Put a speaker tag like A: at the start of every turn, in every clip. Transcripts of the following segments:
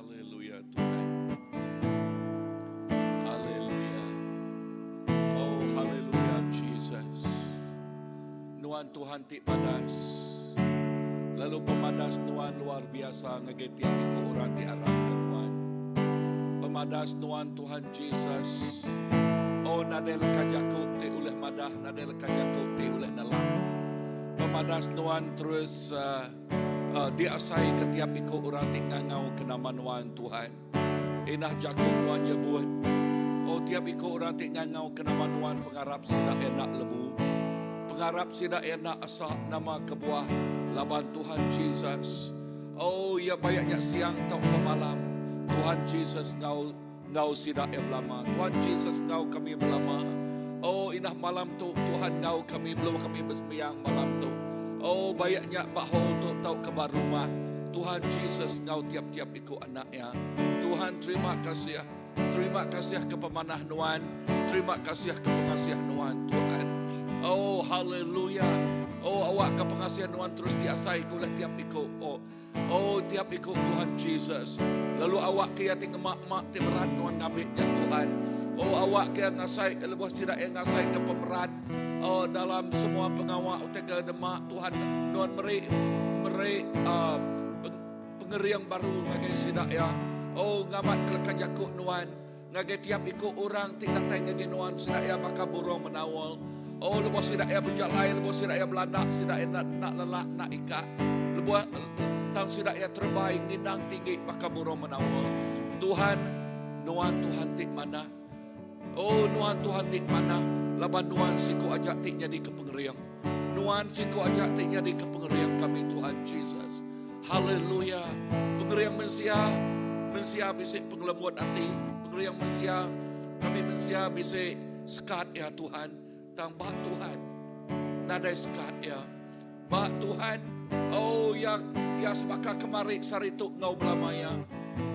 A: Haleluya Tuhan. Haleluya. Oh haleluya Jesus. Nuan Tuhan ti padas. Lalu pemadas nuan luar biasa ngagetian iku orang ti arang kanuan. Pemadas nuan Tuhan Jesus. Oh nadel kajakuk ti ulah madah, nadel kajakuk ti ulah nalang. Pemadas nuan terus diasai ketiap iko orang ti ngangau kenaman nuan Tuhan. Inah jakuk nuan nyebut. Oh tiap iko orang ti ngangau kenaman nuan pengarap sida enak lebu. Pengarap sida enak asa nama kebuah laban Tuhan Jesus. Oh ya bayaknya siang tau ke malam. Tuhan Jesus ngau sida lama. Tuhan Jesus ngau kami belama. Oh inah malam tu Tuhan ngau kami belum kami bersembayang malam tu. Oh bayaknya bahol tu tau kebar rumah. Tuhan Jesus ngau tiap-tiap iku anaknya. Tuhan terima kasih. Terima kasih ke pemanah nuan. Terima kasih ke pengasiah nuan Tuhan. Oh haleluya. Oh awak ke pengasihan nuan terus diasai kulah tiap iku. Oh tiap iku Tuhan Jesus. Lalu awak kaya ting emak-emak ti berat nuan ngabiknya Tuhan. Oh awak kaya ngasai lebuh tidak yang ngasai ke pemerat. Oh dalam semua pengawal utega demak Tuhan nuan meri pengeriang baru ngagai sidak ya. Oh ngamat kelekan jakuk nuan ngagai tiap ikut orang tidak tay ngagai nuan sidak ya maka burung menawal. Oh lebuh sidak ya berjalai, lebuh sidak ya belanak, sidak ya nak lelak, nak ikat. Lebuh tang sidak ya terbaik nginang tinggi maka burung menawal. Tuhan nuan Tuhan tik mana? Oh nuan Tuhan tik mana? Laban nuan siku ajak tik jadi kepengeriang. Nuan siku ajak tik jadi kepengeriang kami Tuhan Jesus. Haleluya. Pengeriang mensia bisik pengelemut hati. Pengeriang mensia kami mensia bisik sekat ya Tuhan. Tang bak Tuhan. Nadai sekat ya. Bak Tuhan. Oh yang sebaka kemari sarituk ngau belamaya.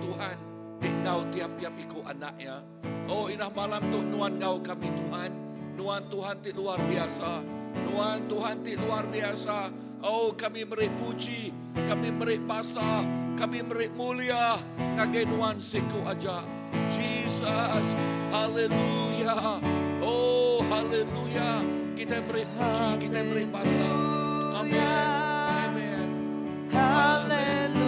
A: Tuhan tik ngau tiap-tiap iku anaknya. Oh inah malam tu nuan ngau kami Tuhan. Nuan Tuhan ti luar biasa. Nuan Tuhan ti luar biasa. Oh kami beri puji. Kami beri pasah. Kami beri mulia. Ngagai nuan siku aja. Jesus. Haleluya. Oh haleluya. Kita beri puji. Kita beri pasah. Amin. Amin.
B: Haleluya.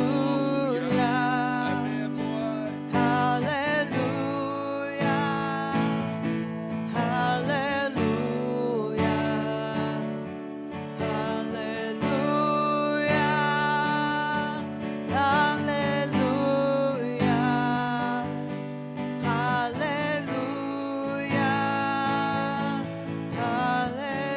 A: Amin Lord.
B: Haleluya. Haleluya. Haleluya. Haleluya. Haleluya. Haleluya.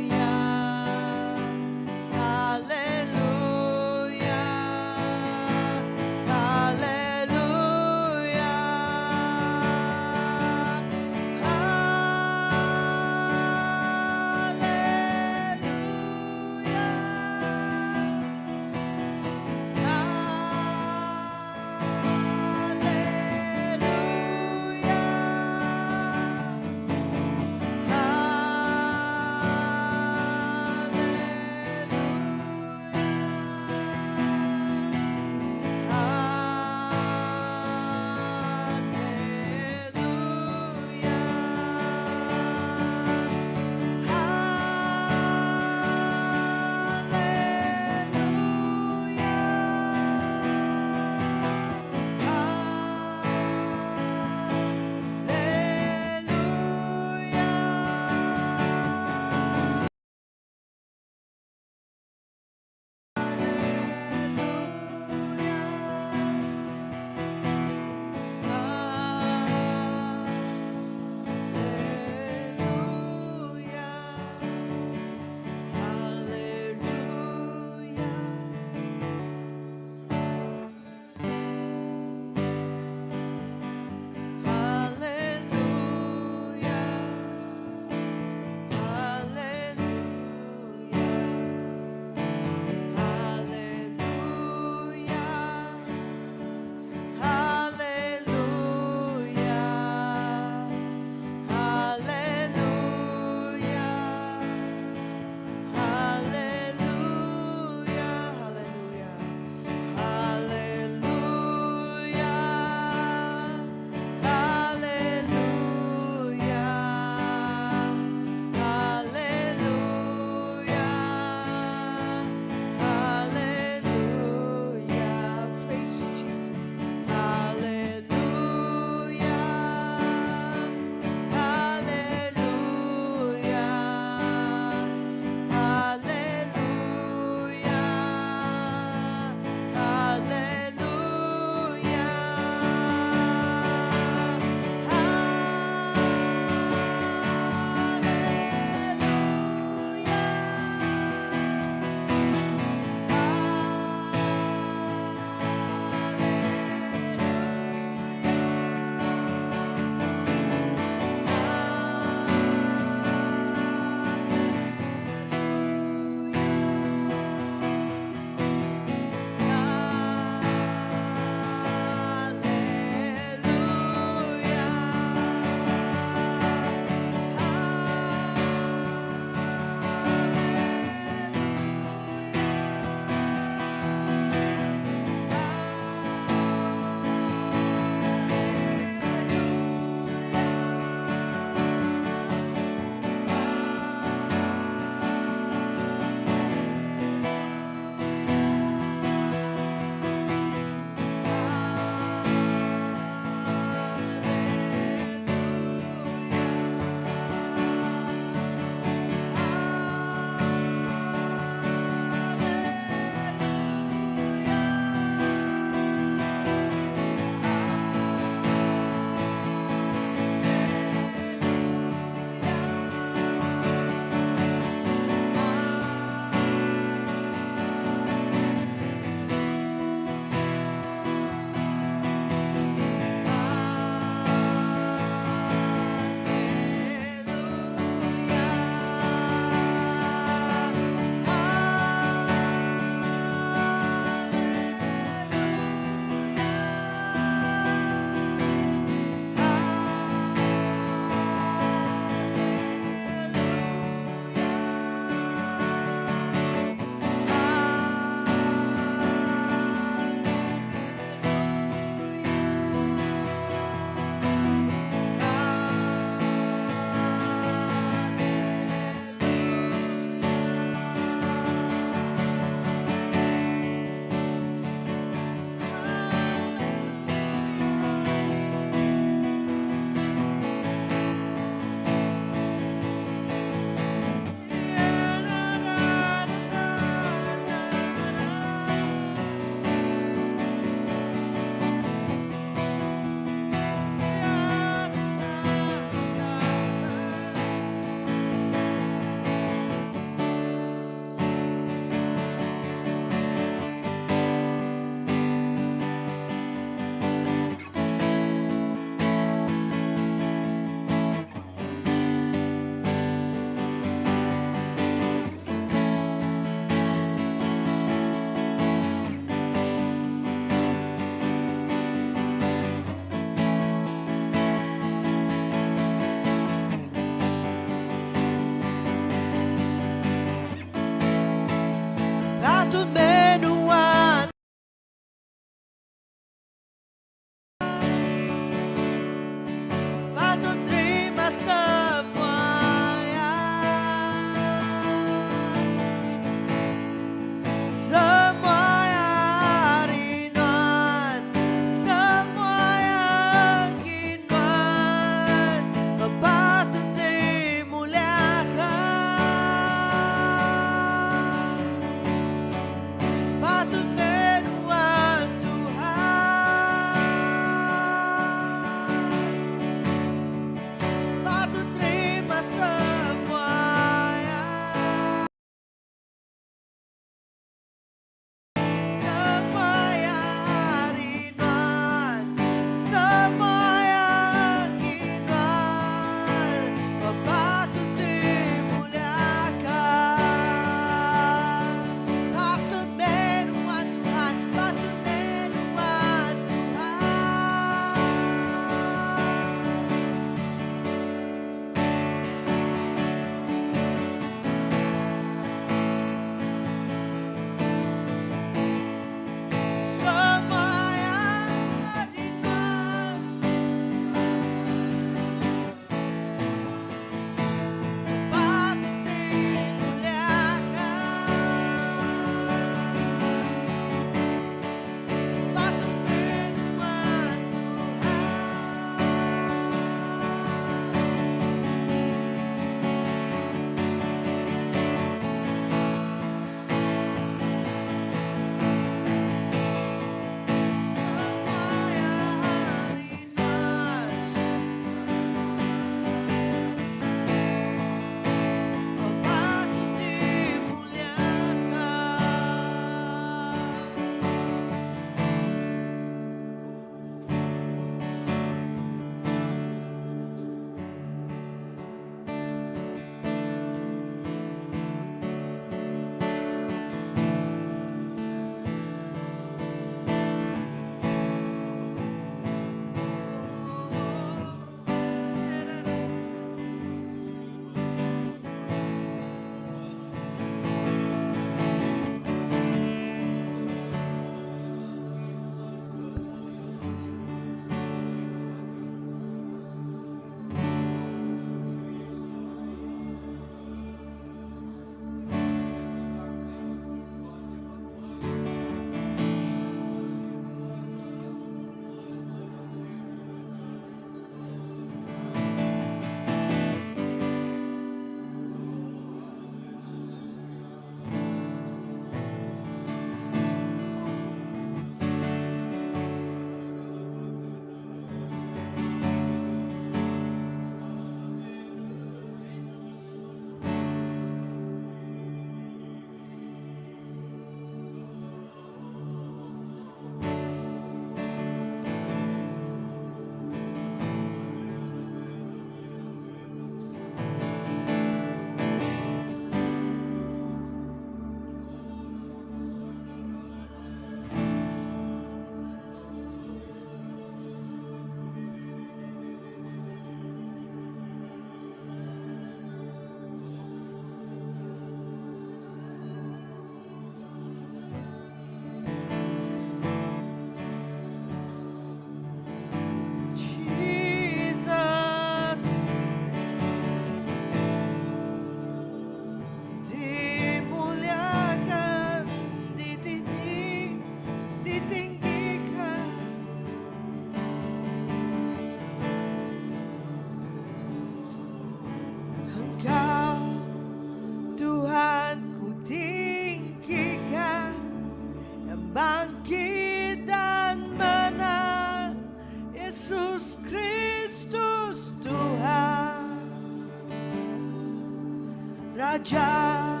B: Raja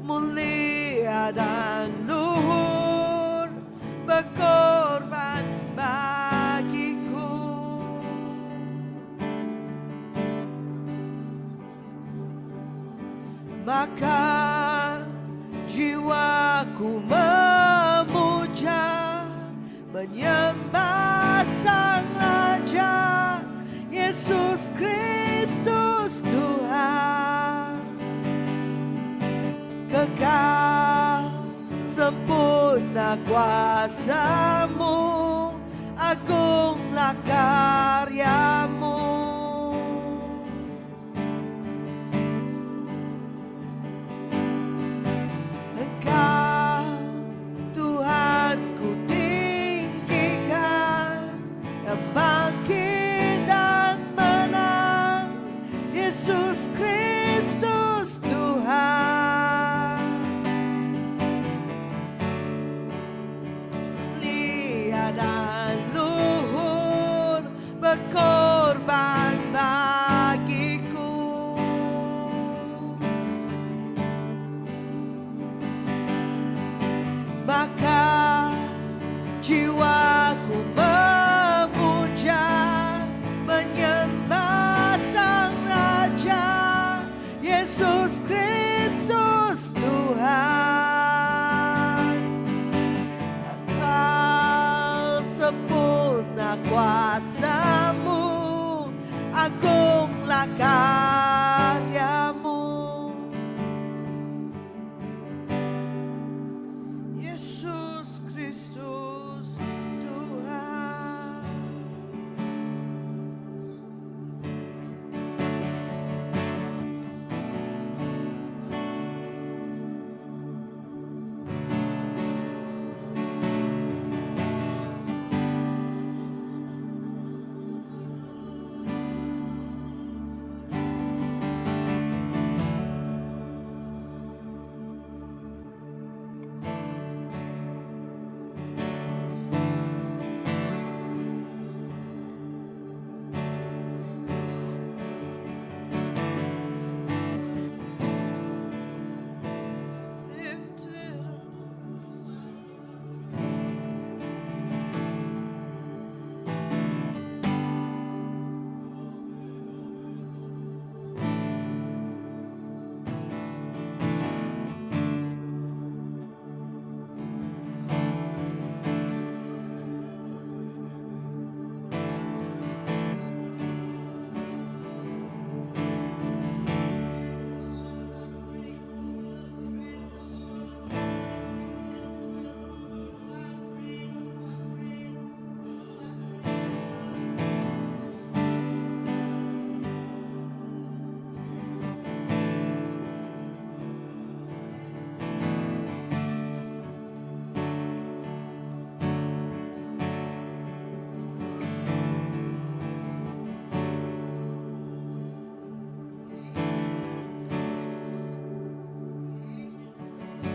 B: mulia dan luhur berkorban bagiku. Maka jiwaku memuja, menyembah Sang Raja, Yesus Kristus Tuhan. Kekal sempurna kuasa-Mu, agunglah karya-Mu. Engkau Tuhan ku tinggikan, yang bangkit dan menang, Yesus Kristus Tuhan. Mulia dan luhur berkorban bagiku. Maka jiwaku memuja, menyembah Sang Raja, Yesus Kristus Tuhan. Kekal sempurna kuasa-Mu, agunglah karya-Mu. Yesus Kristus Tuhan. Lifted up.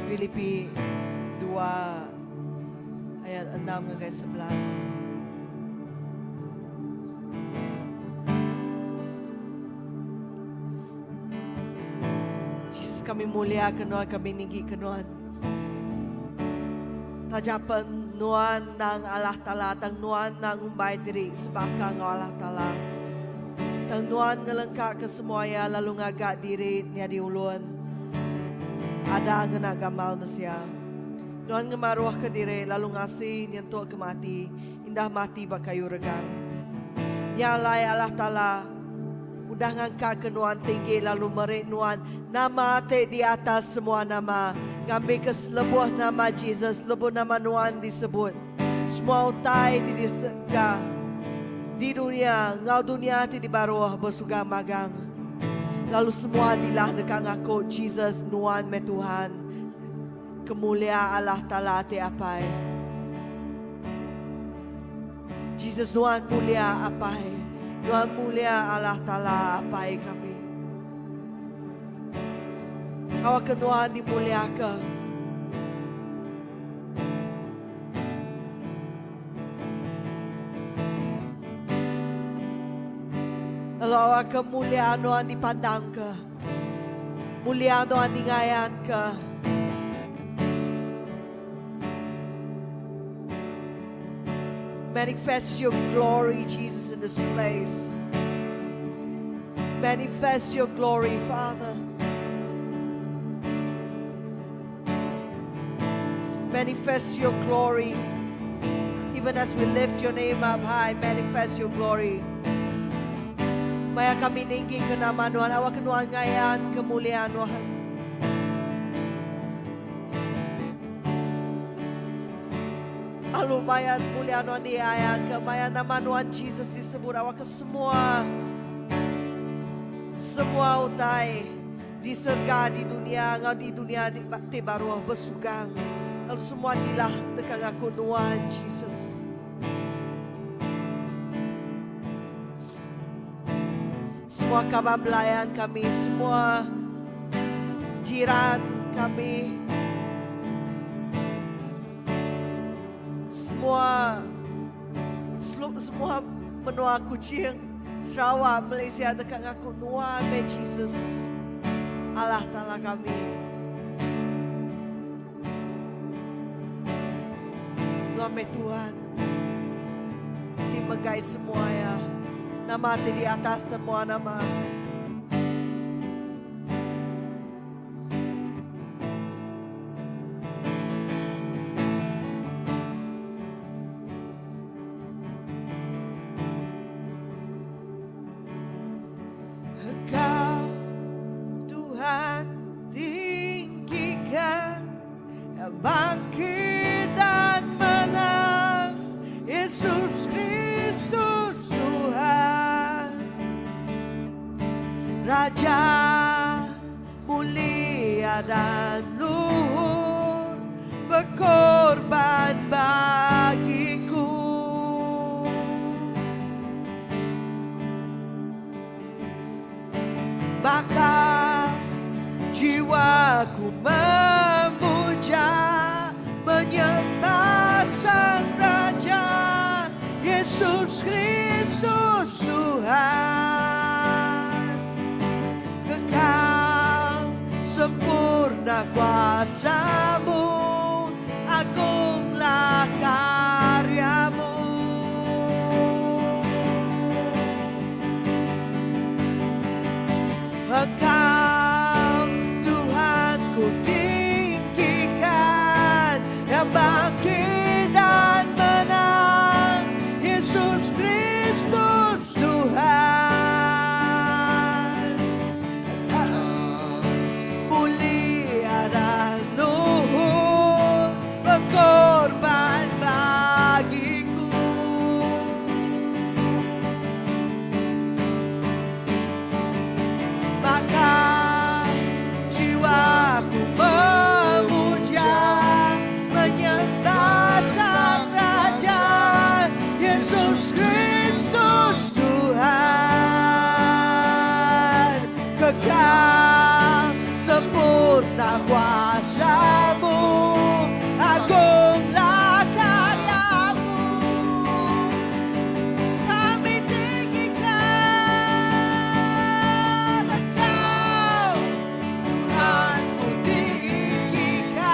B: Filipi 2 ayat 6 hingga 11. Jesus, kami muliakan Tuhan, kami tinggikan Tuhan. Tajapan Tuhan ng Allah Ta'ala, tang Tuhan ng umbay diri sebakang Allah Ta'ala. Tang Tuhan ngelengkap ke semuanya lalu ngagak diri niya diulun. Ada nga nagamal masya. Doon nga maruah ka dire, lalu ngasih nyentuh ke mati, indah mati ba kayo regang. Nyalay Allah Ta'ala, udah ngangka ke nuan tinggi, lalu merik nuan, nama te di atas semua nama. Ngambil ke lebuh nama Jesus, lebuh nama nuan disebut. Semua utai di disegah. Di dunia, ngau dunia ti di baruah bersuga magang. Lalu semua dilah dekat aku Jesus nuan me Tuhan. Kemuliaan Allah Ta'ala te apai. Jesus nuan mulia apai. Nuan mulia Allah Ta'ala apai kami. Kau ke nuan dimuliakan. Lalu awak kemuliaan Tuhan dipandang ke. Mulia Tuhan tinggayan Ka. Manifest your glory, Jesus, in this place. Manifest your glory, Father. Manifest your glory. Even as we lift your name up high, manifest your glory. Maya kami ningging ka naman, Tuhan. Awak Tuhan ngayon, kemuliaan Tuhan. Lumayan mulia Tuhan diayan ke maya nama Tuhan Jesus disebut awak ke semua utai di surga di dunia di baru bersugang lalu semua dilah tekan aku Tuhan Jesus. Semua kabar belayan kami, semua jiran kami, semua menua kucing Sarawak Malaysia dekat aku Tuhan Jesus Allah Ta'ala kami. Tuhan dimegai semua ya, nama di atas semua nama. Bangkit dan menang, Yesus Kristus Tuhan, Raja mulia dan luhur, berkorban bagiku. Maka jiwaku memuja, menyembah Sang Raja, Yesus Kristus Tuhan. Kekal sempurna kuasa-Mu, agunglah karya-Mu. Engkau Tuhan ku tinggikan, yang bangkit dan menang, Yesus Kristus Tuhan. Mulia dan luhur, berkorban bagiku. Maka jiwaku memuja, menyembah Sang Raja, Yesus Kristus Tuhan. Kekal sempurna kuasa-Mu, agunglah karya-Mu. Kami tinggikan Engkau, Tuhan ku tinggikan,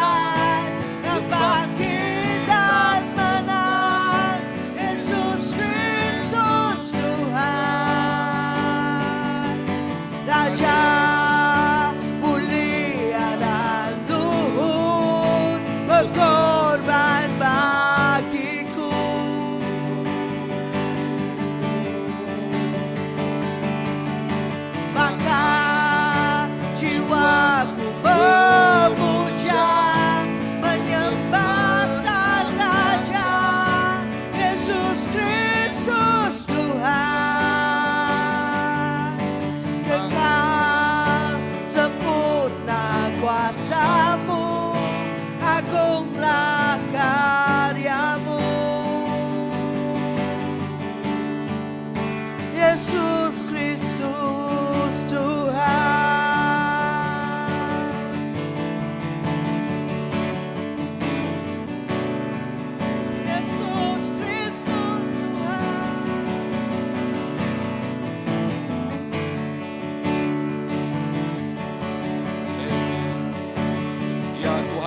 B: yang bangkit dan menang, Yesus Kristus Tuhan. Raja mulia dan luhur,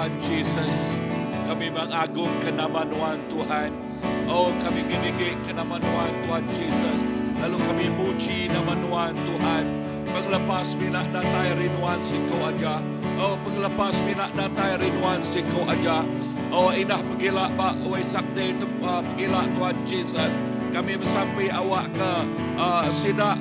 A: Tuhan Jesus. Kami mengagungkan nama Tuhan. Oh, kami ginigit ke nama Tuhan Jesus. Lalu kami muji nama Tuhan. Penglepas minat datai rinuan Siko aja. Oh, penglepas minat datai rinuan Siko aja. Oh, indah pergilah Pak Waisak Day itu pergilah Tuhan Jesus. Kami bersampai awak ke sidak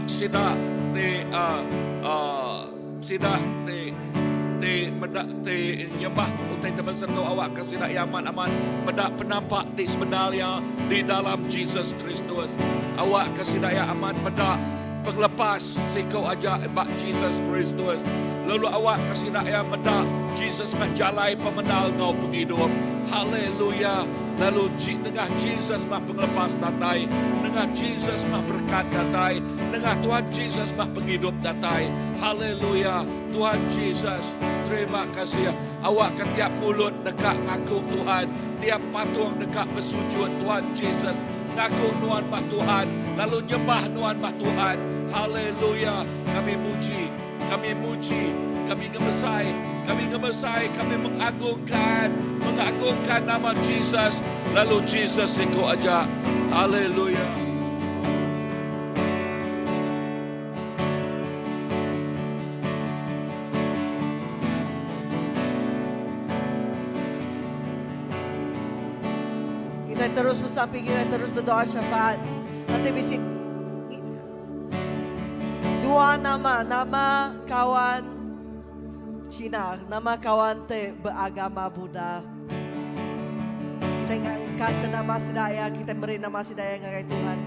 A: medak te nyembah utai teman serta awak ke sidak yaman aman medak penampak ti sebenarnya di dalam Jesus Kristus. Awak ke sidak ya aman medak penglepas sikau aja bak Jesus Kristus. Lalu awak ke sidak ya medak Jesus mah jalai pemenal ngau penghidup. Haleluya. Lalu dengan Jesus mah penglepas datai, dengan Jesus mah berkat datai, dengan Tuhan Jesus mah penghidup datai. Haleluya. Tuhan Jesus, terima kasih. Awak ke tiap mulut dekat ngaku Tuhan, tiap patung dekat bersujud Tuhan Jesus, ngaku Tuhan mah Tuhan, lalu nyembah Tuhan mah Tuhan. Haleluya. Kami muji, kami ngemesai, kami mengagungkan nama Jesus. Lalu Jesus ikut aja. Haleluya.
B: Kita terus bersamping, kita terus berdoa syafaat. Nanti bisik dua nama kawan Cina, nama kawan te beragama Buddha. Kita angkat ke nama sedaya, kita beri nama sedaya ngagai Tuhan.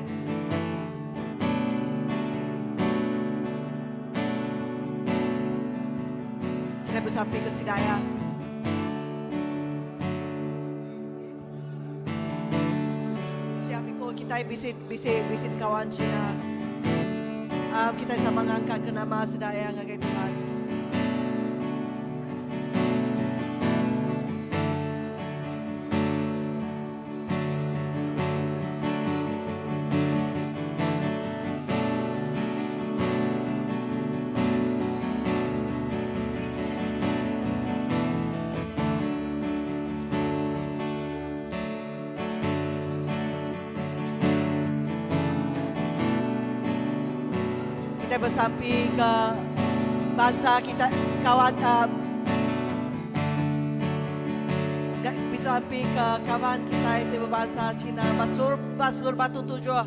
B: Kita bersamping ke sedaya. Setiap minggu kita bisit kawan Cina. Kita sama mengangkat ke nama sedaya ngagai Tuhan. Kita bersampi ke bangsa kita, kawan bersampi ke kawan kita itu berbangsa Cina, Baslur Batu Tujuh.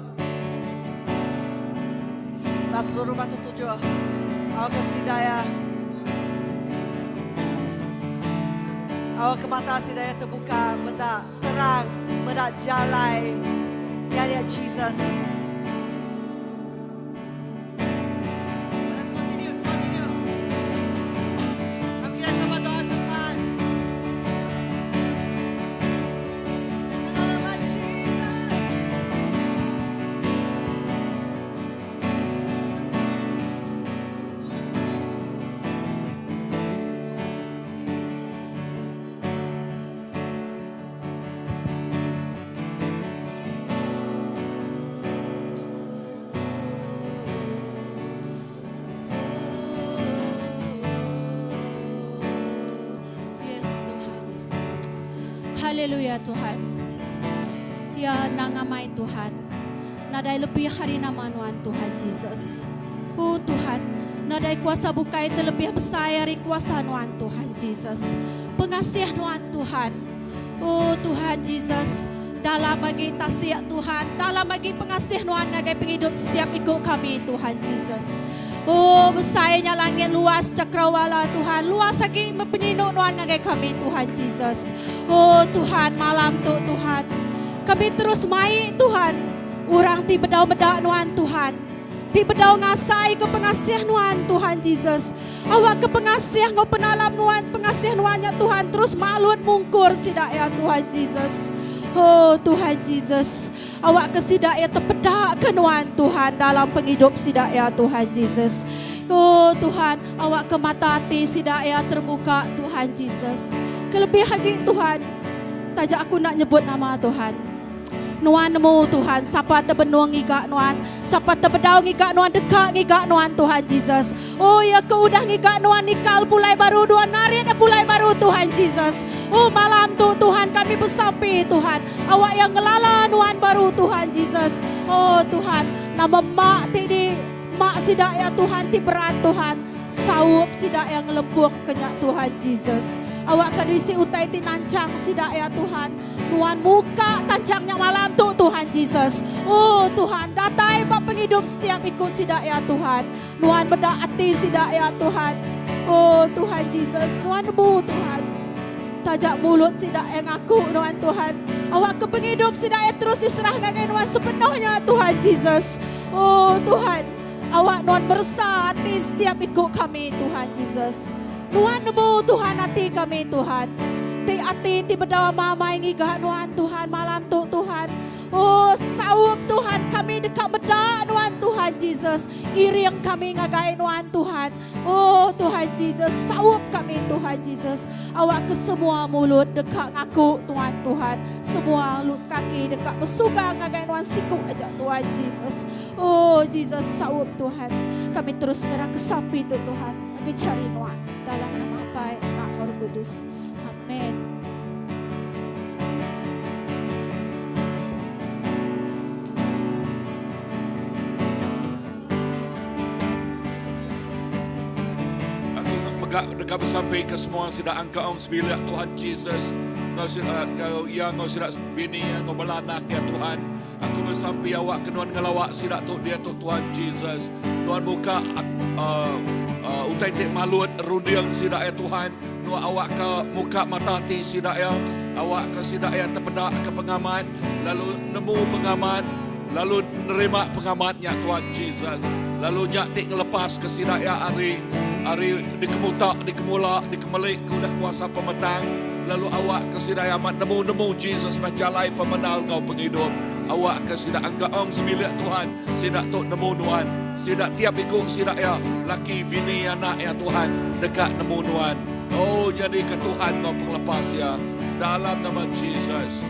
B: Awak kasih daya, awak ke mata sidaya terbuka, mendak terang, mendak jalai, yang Jesus.
C: Haleluya Tuhan. Ya nangamai Tuhan. Nadai lebih hari nama Tuhan Jesus. Oh Tuhan, nadai kuasa bukai terlebih besar dari kuasa Tuhan Jesus. Pengasih Tuhan. Oh Tuhan Jesus, dalam bagi tasya Tuhan, dalam bagi pengasih ngagai penghidup setiap ikut kami Tuhan Jesus. Oh besarnya langit luas cakrawala Tuhan, luas lagi mempenyinuk ngagai kami Tuhan Jesus. Oh Tuhan, malam tu Tuhan, kami terus mai Tuhan, orang ti bedau-bedau Tuhan, ti bedau ngasai ke pengasih Tuhan Jesus. Awak ke pengasih ngau penalam pengasih Tuhan terus malut mungkur sidak ya Tuhan Jesus. Oh Tuhan Jesus, awak ke sidak ya terpedak ke Tuhan dalam penghidup sidak ya Tuhan Jesus. Oh Tuhan, awak ke mata hati sidak ya terbuka Tuhan Jesus. Kelebih lagi Tuhan, tajak aku nak nyebut nama Tuhan. Nuan nemu Tuhan, sapa terbenung ngigak Nuan, sapa terbedau ngigak Nuan, dekat ngigak Nuan Tuhan Jesus. Oh ya keudah ngigak Nuan nikal pulai baru, dua narik pulai baru Tuhan Jesus. Oh malam tu Tuhan kami bersampai Tuhan, awak yang ngelala Nuan baru Tuhan Jesus. Oh Tuhan, nama mak tidi, mak sidak ya Tuhan ti berat Tuhan, saup sidak yang lembuk kenyak Tuhan Jesus. Awak kadisi utai ti nancang sidak ya Tuhan. Nuan muka tancangnya malam tu Tuhan Jesus. Oh Tuhan, datai bak penghidup setiap ikut sidak ya Tuhan. Nuan bedak hati sidak ya Tuhan. Oh Tuhan Jesus, Nuan nemu Tuhan. Tajak mulut sidak yang aku Nuan Tuhan. Awak ke penghidup sidak ya terus diserahkan ke Nuan sepenuhnya Tuhan Jesus. Oh Tuhan, awak Nuan bersah hati setiap ikut kami Tuhan Jesus. Nuan nemu Tuhan hati kami Tuhan. Ti hati ti berdawa mamai ngigah Nuan Tuhan malam tu Tuhan. Oh saup Tuhan kami dekat bedak Nuan Tuhan Jesus. Iring kami ngagai Nuan Tuhan. Oh Tuhan Jesus, saup kami Tuhan Jesus. Awak ke semua mulut dekat ngaku Tuhan Tuhan. Semua lut kaki dekat bersuka ngagai Nuan sikuk aja Tuhan Jesus. Oh Jesus, saup Tuhan. Kami terus merah ke sapi tu Tuhan. Kami cari Nuan dalam nama baik Anak Roh Kudus. Amin.
A: Dekat bersampai ke semua sidak angka ong sebilik Tuhan Jesus. Ngau sidak ya ngau sidak bini ya ngau belanak ya Tuhan. Aku bersampai awak kenuan ngelawak sidak tu dia tu Tuhan Jesus. Tuhan muka utai tik malut rundiang sidak ya Tuhan. Nuan awak ke muka mata ti sidak ya. Awak ke sidak ya terpedak ke pengamat. Lalu nemu pengamat. Lalu nerima pengamatnya Tuhan Jesus. Lalu nyatik ngelepas ke sidak ya hari dikemutak, dikemulak, dikemelik ke udah kuasa pemetang. Lalu awak ke sidak ya amat nemu Jesus menjalai pemenal kau penghidup. Awak ke sidak angka ong sebilik Tuhan. Sidak tu nemu Nuan. Sidak tiap ikut sidak ya laki bini anak ya Tuhan dekat nemu Nuan. Oh jadi ke Tuhan kau penglepas ya dalam nama Jesus.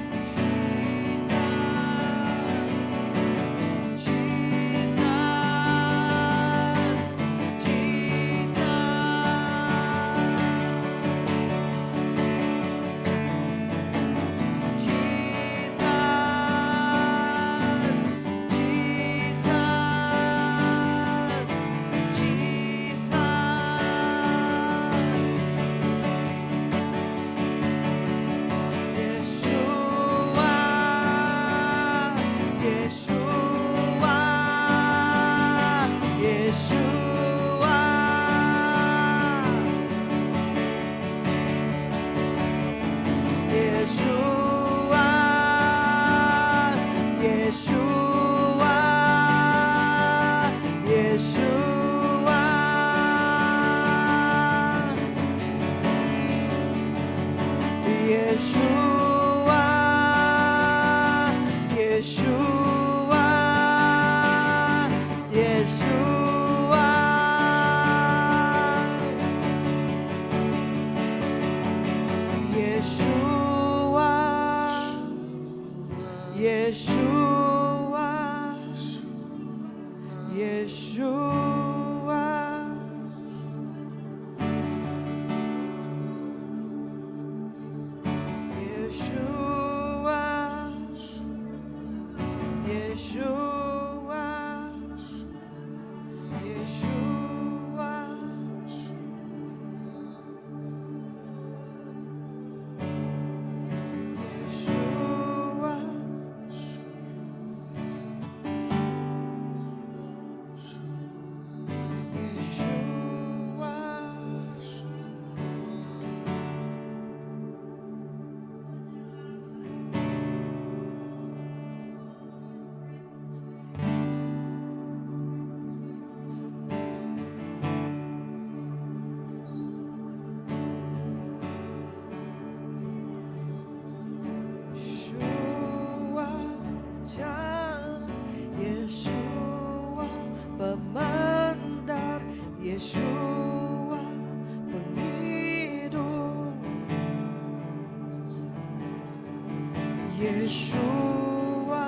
B: Yeshua,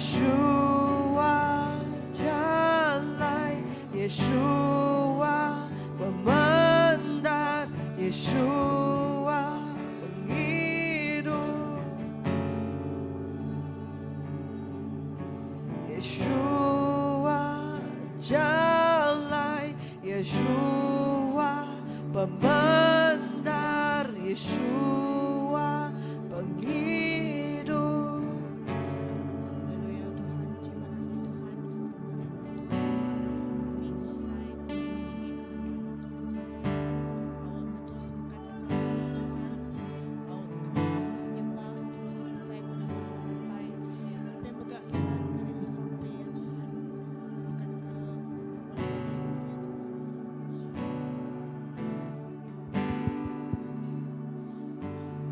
B: Yeshua jalan, Yeshua pemenang, Yeshua penghidup, Yeshua jalan, Yeshua pembenar, Yeshua penghidup.
C: Haleluya Tuhan, terima kasih Tuhan. Kami selesai, kami meninggikan Tuhan Yesus. Awak terus mengatakan Tuhan, awak kami terus nyembah, terus selesai ke dalam sampai. Sampai begak Tuhan, kami bersampai ya Tuhan. Akan ke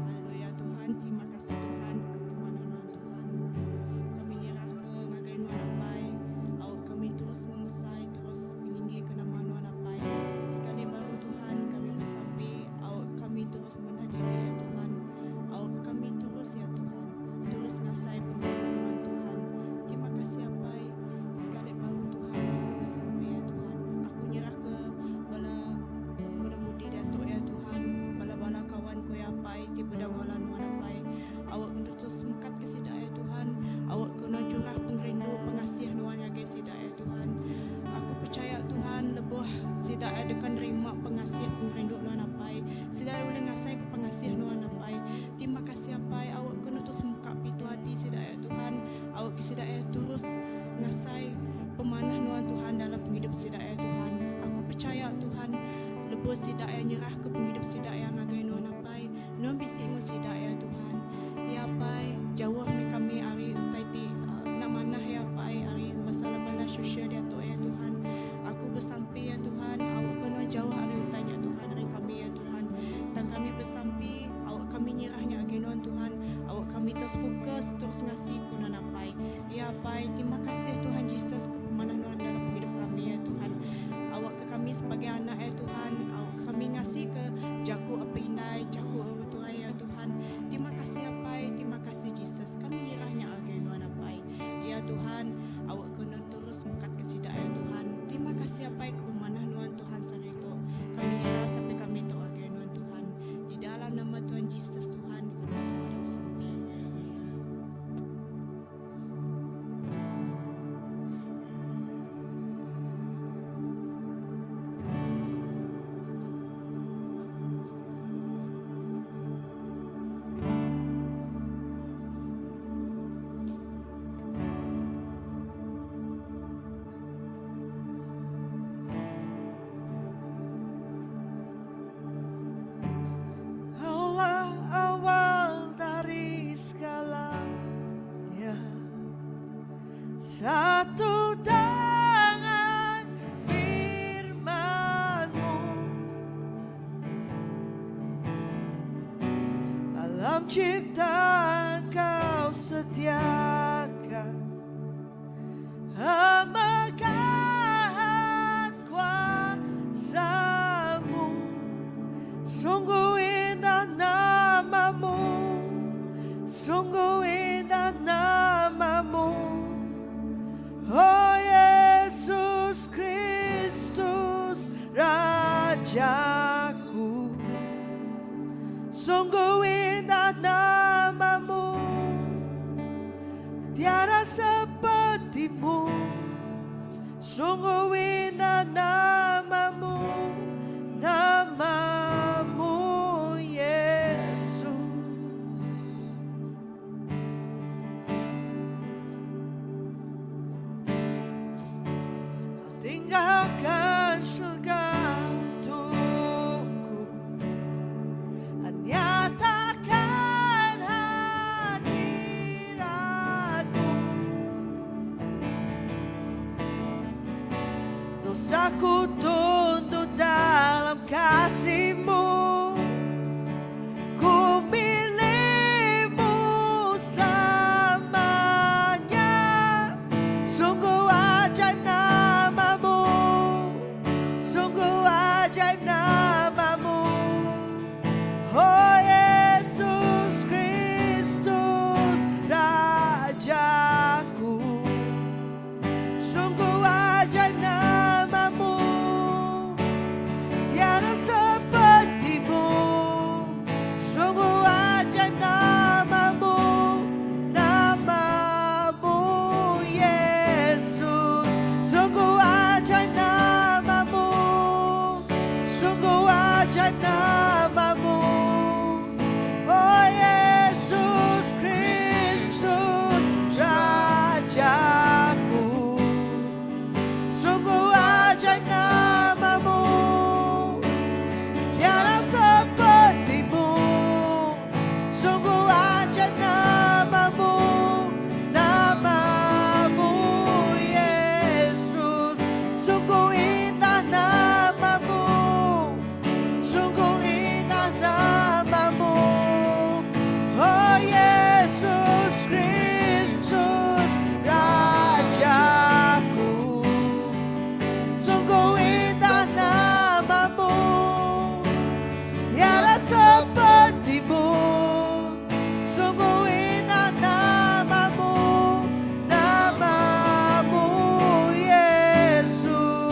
C: Haleluya Tuhan, terima kasih Tuhan kepemanuan Tuhan. Kami nyerah ke ngagai nuan apai, awak kami terus memusai, terus meninggi ke nama nuan apai. Sekali baru Tuhan kami bersampai, awak kami terus menhadiri ya Tuhan. Awak kami terus ya Tuhan, terus ngasai pengalaman Tuhan. Terima kasih apai, sekali baru Tuhan aku bersampai ya Tuhan. Aku nyerah ke bala muda-mudi datuk ya Tuhan, bala-bala kawanku ya apai, tiba dawalan nuan apai. Awak kena terus mengkat ke sidak ya Tuhan. Awak kena curah pengrindu pengasih nuan ya ke sidak ya Tuhan. Aku percaya Tuhan lebuh sidak ada kan terima pengasih pengrindu nuan apai. Sidak boleh ngasai ke pengasih nuan apai. Terima kasih apai. Awak kena terus muka pintu hati sidak ya Tuhan. Awak ke sidak ya terus ngasai pemanah nuan Tuhan dalam penghidup sidak ya Tuhan. Aku percaya Tuhan lebuh sidak ya nyerah ke penghidup sidak yang ngagai nuan apai. Nuan bisi ingu sidak ya Tuhan. Ya pai jauh me kami hari taiti nak manah ya pai hari masalah bala sosial dia tu ya Tuhan. Aku bersampai ya Tuhan, awak kena jauh hari utanya Tuhan hari kami ya Tuhan. Dan kami bersampai, awak kami nyerahnya agenon Tuhan. Awak kami terus fokus, terus ngasih kunan apai. Ya pai, terima kasih Tuhan Yesus kepemanuan dalam hidup kami ya Tuhan. Awak ke kami sebagai anak ya Tuhan, awak kami ngasih ke jaku apa inai, jaku Tuhan ya Tuhan. Terima kasih apai, terima kasih Yesus. Kami nyerahnya agenon apai. Ya Tuhan, awak kena terus mengkat ke sidak ya Tuhan. Terima kasih apai kepemanuan Tuhan sari itu. Kami nyerah sampai kami tu agenon Tuhan. Di dalam nama Tuhan Yesus Tuhan, kami semua dah bersampai.
B: Allah awal dari segalanya, satu dengan firman-Mu, alam ciptaan Kau sediakan, memegang kuasa-Mu. Sungguh indah nama-Mu, sungguh indah nama-Mu, oh Yesus Kristus Rajaku. Sungguh indah nama-Mu, tiada seperti-Mu. Sungguh indah nama-Mu, nama-Mu Yesus. Kau tinggalkan surga untukku, nyatakan hadirat-Mu. Dosaku tunduk dalam kasih-Mu, ku milik-Mu selamanya. Sungguh ajaib nama-Mu, sungguh ajaib nama-Mu, oh Yesus Kristus Rajaku. ajaib namamu, oh Yesus Kristus Rajaku. Sungguh ajaib namamu, tiada sepertimu. Sungguh ajaib namamu, namamu Yesus. Sungguh indah namamu, sungguh indah namamu, oh Yesus Kristus Rajaku. Sungguh indah namamu, tiada sepertimu. Sungguh indah namamu, namamu Yesus.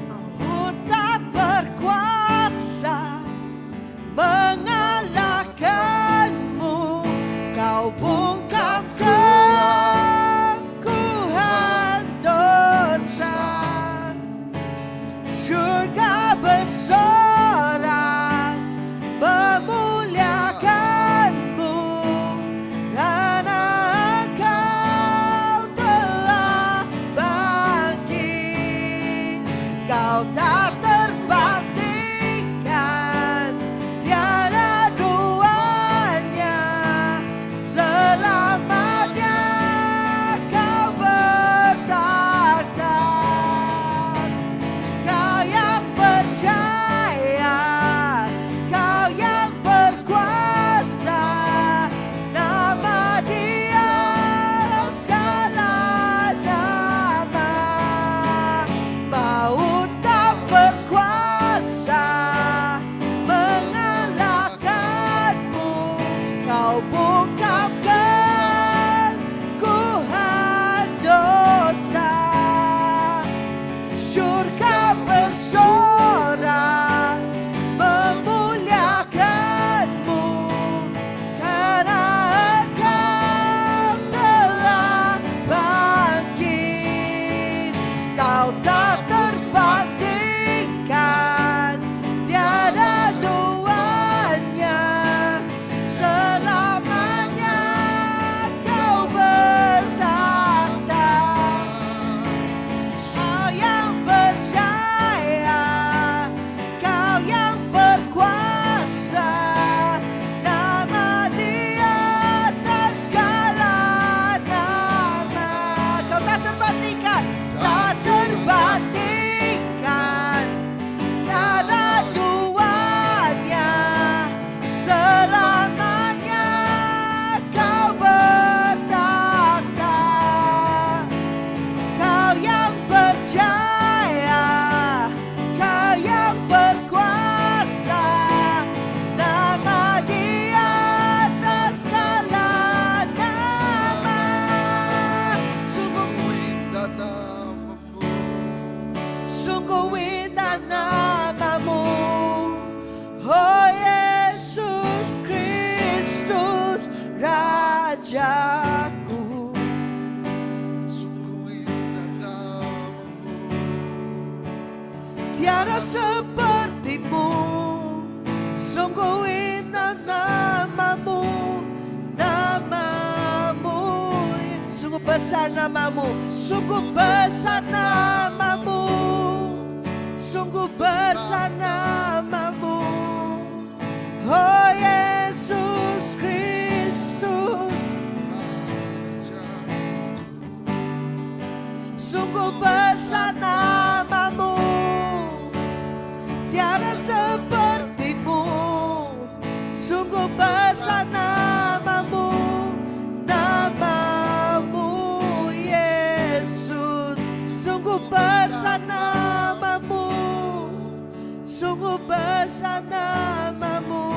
B: Kau tak berkuasa mengalahkanmu. Kau bungkam keangkuhan dosa. Surga bersorak memuliakanmu, karena Engkau telah bangkit. Kau tak terbandingkan, tiada duanya. Selamanya Kau bertakhta. Kau yang percaya, Kau yang berkuasa. Nama Dia segala nama. Maut tak berkuasa mengalahkanmu. Kau bungkam keangkuhan dosa. Surga bersorak memuliakanmu, karena Engkau telah bangkit. Kau tak terbandingkan, tiada duanya. Selamanya Kau bertakhta. Kau yang percaya, Kau yang berkuasa. Nama Dia atas segala nama. Kau tak terbandingkan, tak terbandingkan, tiada duanya. Selamanya Kau bertakhta. Kau yang percaya, Kau yang berkuasa. Nama Dia atas segala nama. Sungguh indah namamu, sungguh indah namamu, oh Yesus Kristus Rajaku. Sungguh indah namamu, tiada sepertimu. Sungguh indah namamu, namamu. Sungguh besar namamu, sungguh besar namamu, sungguh besar namamu, oh Yesus Kristus. Sungguh besar namamu, tiada sepertimu. Sungguh besar namamu, namamu Yesus. Sungguh besar namamu, sungguh besar besar namamu,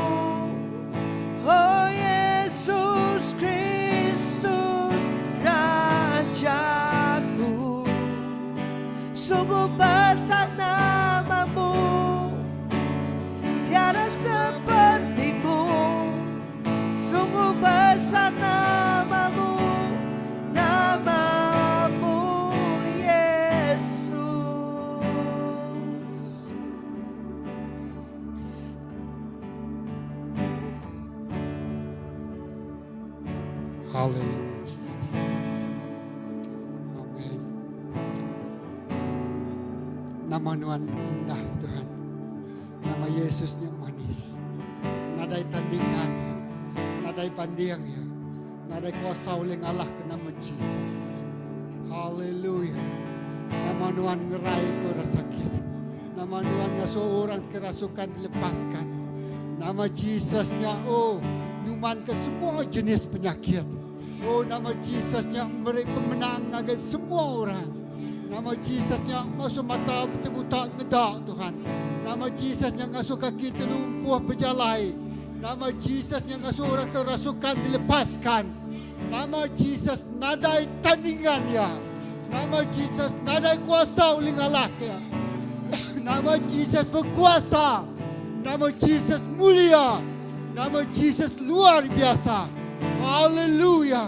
B: oh Yesus Kristus Rajaku. Sungguh besar namamu, tiada sepertimu. Sungguh besar namamu, namamu Yesus.
D: Haleluya Jesus. Amin. Nama Tuhan indah Tuhan. Nama Yesusnya manis. Nadai tandingannya. Nadai bandingnya. Nadai kuasa oleh Allah ke nama Jesus. Haleluya. Nama Tuhan ngerai ke rasa sakit. Nama Tuhan ngasuh orang kerasukan dilepaskan. Nama Jesusnya nyuman ke semua jenis penyakit. Nama Jesusnya memberi pemenang bagi semua orang. Nama Jesusnya masuk mata buta ngedak Tuhan. Nama Jesusnya ngasuh kaki terlumpuh berjalai. Nama Jesusnya ngasuh orang kerasukan dilepaskan. Nama Jesus nadai tandingan ya. Nama Jesus nadai kuasa oleh Allah ya. Nama Jesus berkuasa. Nama Jesus mulia. Nama Jesus luar biasa. Haleluya.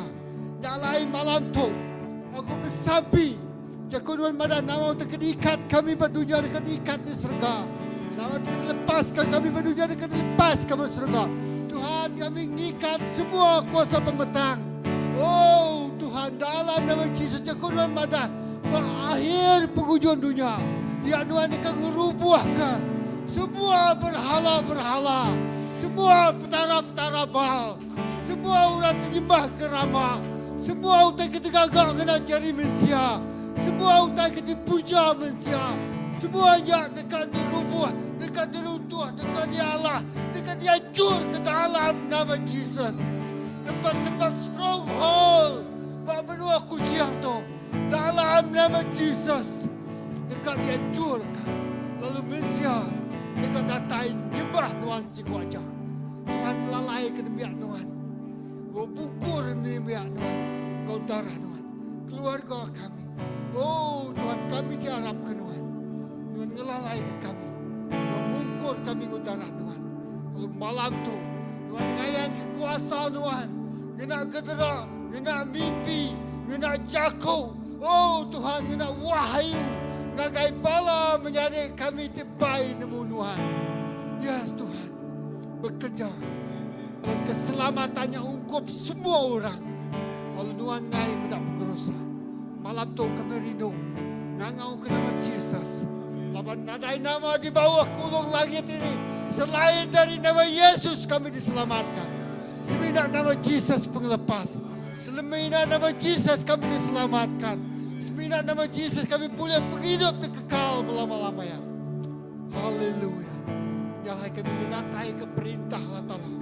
D: Nyalai malam tu aku bersabi. Jakuan madan nama terkedikat kami berdunia dekat ikat di surga. Nama terlepaskan kami berdunia dekat lepaskan di surga. Tuhan kami ngikat semua kuasa pemetang. Tuhan dalam nama Yesus jakuan madan berakhir penghujung dunia. Dia Tuhan akan merubuhkan semua berhala-berhala. Semua petara-petara Baal. Semua orang terjembah kerama. Semua orang ketegagak kena cari manusia. Semua orang dipuja manusia. Semuanya dekat dirubuh, dekat diruntuh, dekat dialah, dekat dihancur ke dalam nama Jesus. Tempat-tempat stronghold, benua kuciang tu dalam nama Jesus dekat dihancurkan. Lalu manusia dekat datai nyembah Tuhan si kuaja. Tuhan lalai ke demiak Tuhan. Kau bukur demiak Tuhan. Kau darah Tuhan. Keluarga kami. Tuhan kami diharapkan Tuhan. Tuhan ngelalai ke kami. Kau bukur kami kau darah Tuhan. Lalu malam tu Tuhan kayang kekuasa Tuhan. Kena gedera, kena mimpi, kena jago. Tuhan kena wahyu. Ngagai bala menjadi kami tibai nemu Tuhan. Yes Tuhan. Bekerja. Dan keselamatannya ungkup semua orang. Lalu Tuhan ngai mendak berkerusa. Malam tu kami rindu. Ngangau ke nama Jesus. Lapan nadai nama di bawah kulung langit ini. Selain dari nama Yesus kami diselamatkan. Semina nama Jesus penglepas. Semina nama Jesus kami diselamatkan. Semina nama Jesus kami boleh hidup kekal berlama-lamanya. Haleluya. Jangan kami menatai ke perintah Allah Ta'ala.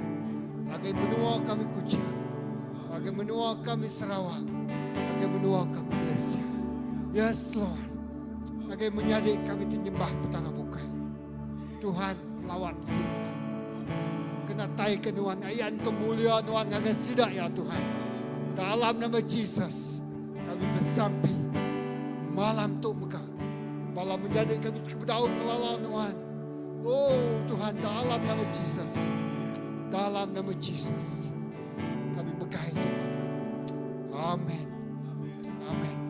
D: Agar menua kami Kuching. Agar menua kami Sarawak. Agar menua kami Malaysia. Yes Lord. Agar menjadi kami menyembah petara bukai. Tuhan lawat sila. Kena tai ke Tuhan. Ayat kemuliaan Tuhan. Agar sidak ya Tuhan. Dalam nama Jesus. Kami bersampai. Malam tu muka. Malam menjadi kami kebedaun melala Tuhan. Tuhan dalam nama Jesus. Dalam nama Jesus. Kami megai Tuhan. Amin. Amin.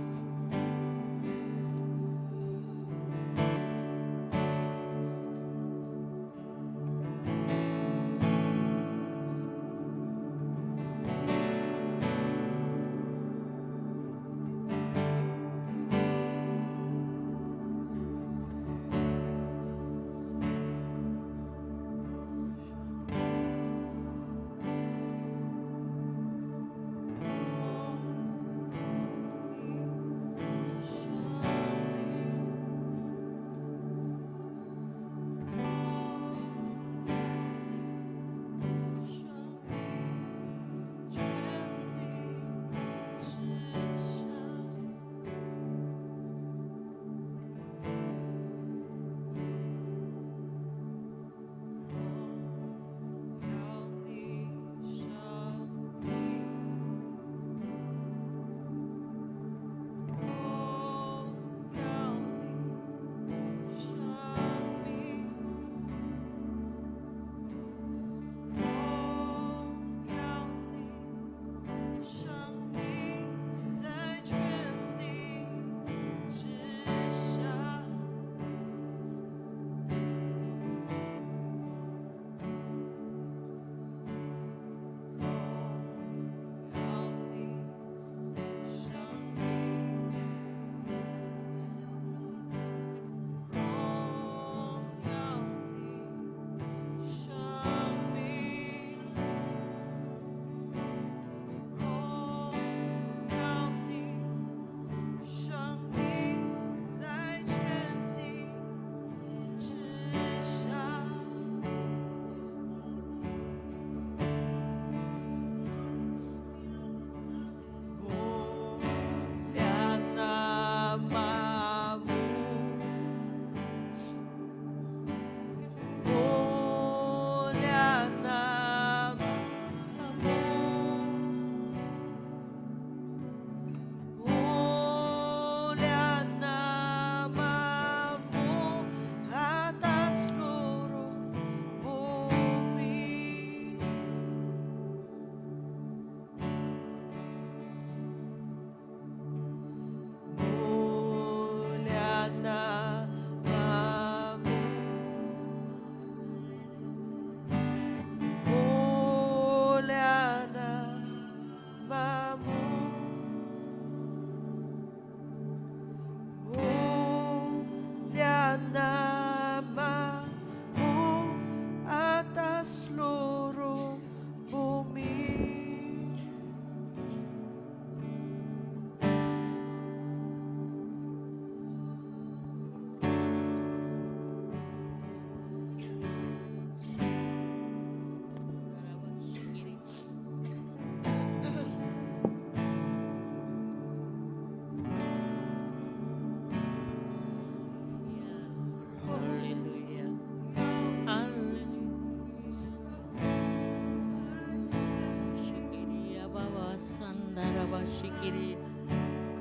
E: shikiri.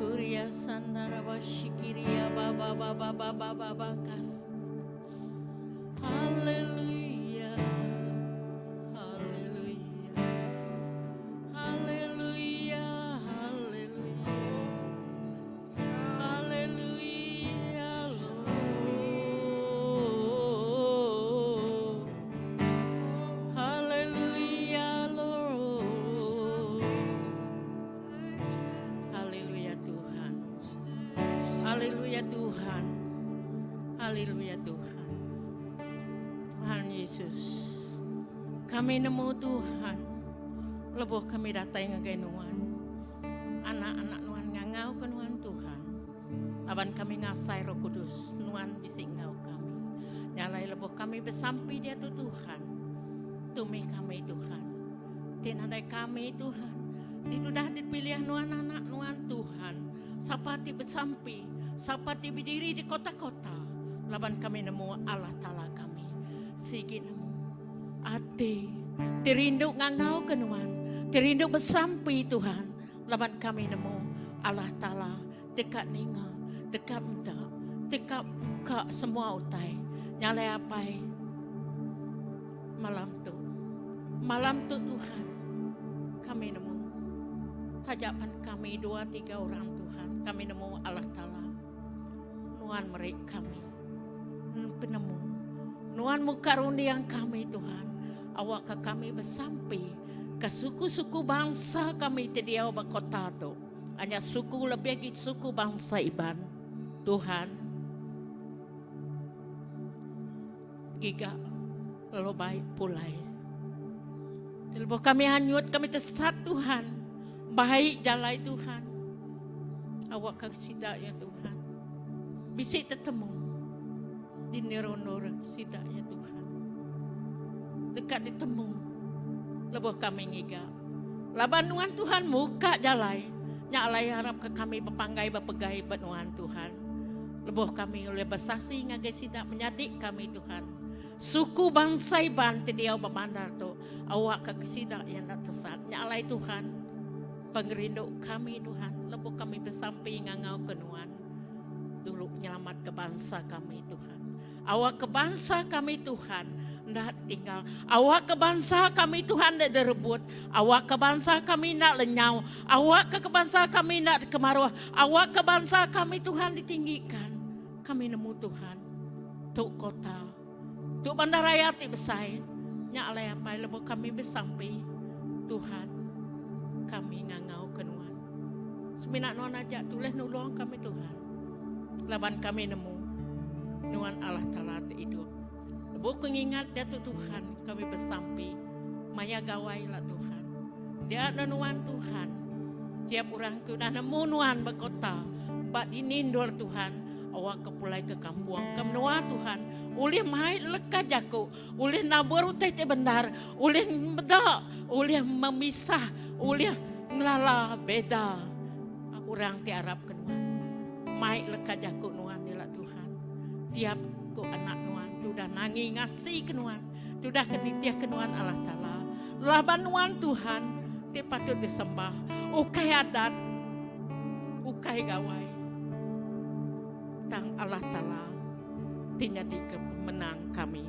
E: Kuria sandara bashikiria baba baba baba baba kas. Hallelujah. Hallelujah. Hallelujah. Hallelujah. Hallelujah, Lord. Hallelujah, Lord. Haleluya Tuhan. Haleluya Tuhan. Haleluya Tuhan. Tuhan Yesus. Kami nemu Tuhan. Leboh kami datang ngagai Nuhan. Anak-anak Nuhan ngangau ke Nuhan Tuhan. Aban kami ngasai Roh Kudus. Nuhan bising ngau kami. Nyalai leboh kami bersampai dia tu Tuhan. Tumi kami Tuhan. Tinadai kami Tuhan. Sudah dipilih Nuhan anak Nuhan Tuhan. Sapati bersampai. Sapati berdiri di kota-kota. Laban kami nemu Allah Ta'ala kami. Sigit nemu. Ati. Terindu ngangau ke Nuhan. Terindu bersampai Tuhan. Laban kami nemu Allah Ta'ala. Dekat ninga. Dekat muda. Dekat buka semua utai. Nyalai apai. Malam tu. Malam tu Tuhan. Kami nemu. Tajapan kami 2-3 orang Tuhan. Kami nemu Allah Ta'ala. Nuhan mereka kami. Penemu. Nuhan mukarunian kami Tuhan. Awak ke kami bersampai. Ke suku-suku bangsa kami tediau bakota tu. Hanya suku lebih lagi suku bangsa Iban. Tuhan. Giga. Lalu baik pulai. Lalu kami hanyut kami tersesat Tuhan. Baik jalai Tuhan. Awak kesidak ya Tuhan. Bisik tertemu. Di neronor sidak ya Tuhan. Dekat ditemu. Lebuh kami ngiga. Laban Nuhan Tuhan muka jalai. Nyalai harap ke kami berpanggai berpegai benuhan Tuhan. Lebuh kami oleh bersasi ngagai sidak menyadik kami Tuhan. Suku bangsa Iban tidiau berbandar tu. Awak ke sidak yang nak tersat. Nyalai Tuhan. Pengerinduk kami Tuhan. Lebuh kami bersampai ngangau ke Nuhan. Dulu penyelamat ke bangsa kami Tuhan. Awak ke bangsa kami Tuhan. Ndak tinggal. Awak ke bangsa kami Tuhan ndak direbut. Awak ke bangsa kami nak lenyau. Awak ke bangsa kami nak kemaruah. Awak ke bangsa kami Tuhan ditinggikan. Kami nemu Tuhan. Tuk kota. Tuk bandaraya ti besai. Nyak alai apa lebo kami bersampai. Tuhan. Kami ngangau kenuan. Seminak nuan ajak tulis nulung kami Tuhan. Laban kami nemu. Nuan Allah Ta'ala hidup. Bukan ingat dia tu Tuhan. Kami bersampai. Maya gawai lah Tuhan. Dia nuan Tuhan. Tiap orang tu dah nemu nuan berkota. Bat inindor Tuhan. Awak kepulai ke kampung. Kemenua Tuhan. Ulih mahai lekat jaku. Ulih nabur utai benar. Ulih bedak. Ulih memisah. Ulih ngelala beda. Orang tiarap ke nuan. Mahai lekat jaku nuan nila Tuhan. Tiap ku anak nuan. Sudah nangi ngasih kenuan. Sudah kenitiah kenuan Allah Ta'ala. Laban nuan Tuhan. Dia patut disembah. Ukai adat. Ukai gawai. Tang Allah Ta'ala. Jadi kemenang kami.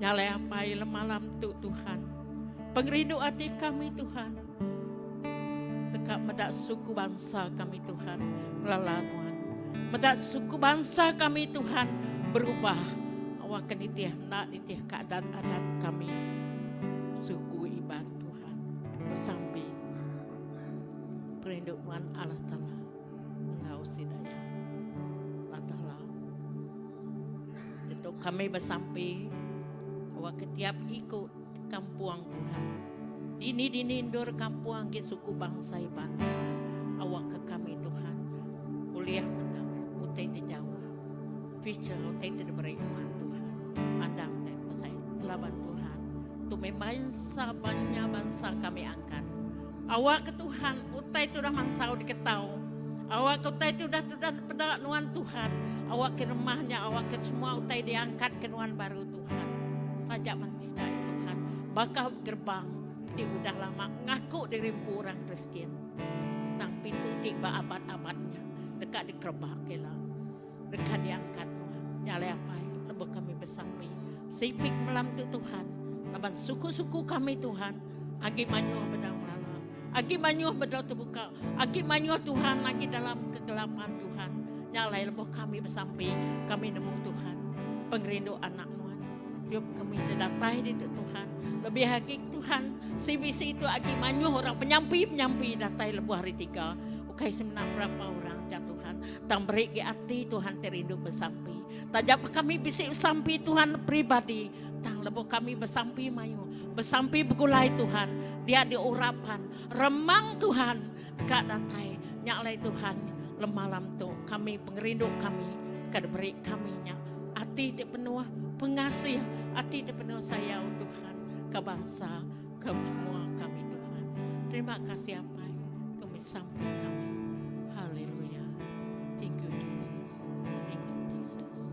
E: Nyalai apai malam tu Tuhan. Pengerindu hati kami Tuhan. Dekat medak suku bangsa kami Tuhan. Lalanuan. Medak suku bangsa kami Tuhan. Berubah. Awak kenitiah nak nitiah keadat-adat kami. Suku Iban Tuhan. Bersampai. Perinduan Allah Ta'ala. Engkau sidaya. Allah Ta'ala. Tentu kami bersampai. Awak ketiap ikut kampuang Tuhan. Dini indur kampuang ke suku bangsa Iban Tuhan. Awak ke kami Tuhan. Kuliah menang. Utai terjauh. Fiscal utai terberiman. Andang dan pasai laban Tuhan. Tumai bangsa banyak bangsa kami angkat. Awak ke Tuhan, utai itu dah mangsau diketahu. Awak ke utai itu dah pedak nuan Tuhan. Awak ke rumahnya, awak ke semua utai diangkat ke nuan baru Tuhan. Tajak manusia Tuhan. Bakal gerbang di udah lama ngaku dari orang Kristen. Tang pintu tiba abad-abadnya. Dekat dikerbak kela. Dekat diangkat Tuhan. Nyalai apa? Lebo kami bersampai. Sipik malam tu Tuhan. Laban suku-suku kami Tuhan. Agi manyuh bedang lala. Agi manyuh bedang terbuka. Agi manyuh Tuhan lagi dalam kegelapan Tuhan. Nyalai lebo kami bersampai. Kami nemu Tuhan. Pengerindu anak Tuhan. Yuk kami terdatai di Tuhan. Lebih hagik Tuhan. CBC itu agi manyuh orang penyampi datai lebu hari 3. Ukai semenang berapa orang Tuhan. Tang beri ke hati Tuhan terindu bersampai. Tajap kami bisik sampai Tuhan pribadi. Tang lebu kami bersampai mayu. Bersampai begulai Tuhan. Dia diurapan. Remang Tuhan. Kak datai. Nyaklai Tuhan. Lemalam tu kami pengerindu kami. Kad beri kami nyak. Hati te penuh pengasih. Hati te penuh sayang Tuhan. Ke bangsa. Ke semua kami Tuhan. Terima kasih apa kami sampai kami. Haleluya. Thank you Jesus. Thank you Jesus.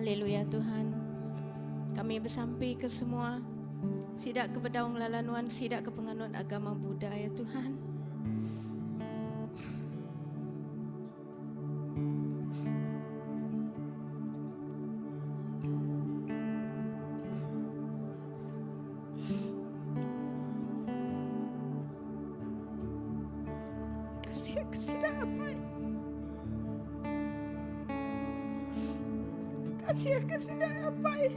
F: Haleluya Tuhan. Kami bersampai ke semua. Sidak ke bedaung lalanuan, sidak ke penganut agama Buddha ya Tuhan. Kasidak apa ya? Kasidak apa ya?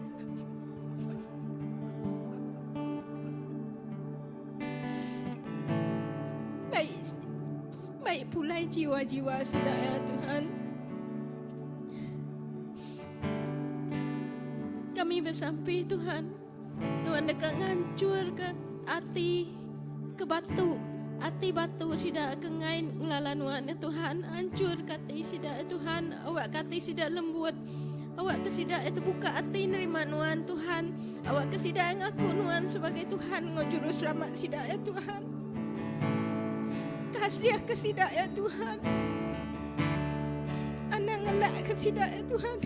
F: Baik pula jiwa-jiwa sidak ya Tuhan. Kami bersampai Tuhan. Tuhan dekat ngancur ke hati, ke batu. Hati batu sidak ke ngain ulalanuan ya Tuhan. Hancur kati sidak ya Tuhan. Awak kati sidak lembut. Awak kesidak itu buka hati nerima Nuan Tuhan. Awak kesidak ngaku Nuan sebagai Tuhan ngojuru selamat sidak ya Tuhan. Kasih kesidak ya Tuhan. Anak ngelak kesidak ya Tuhan.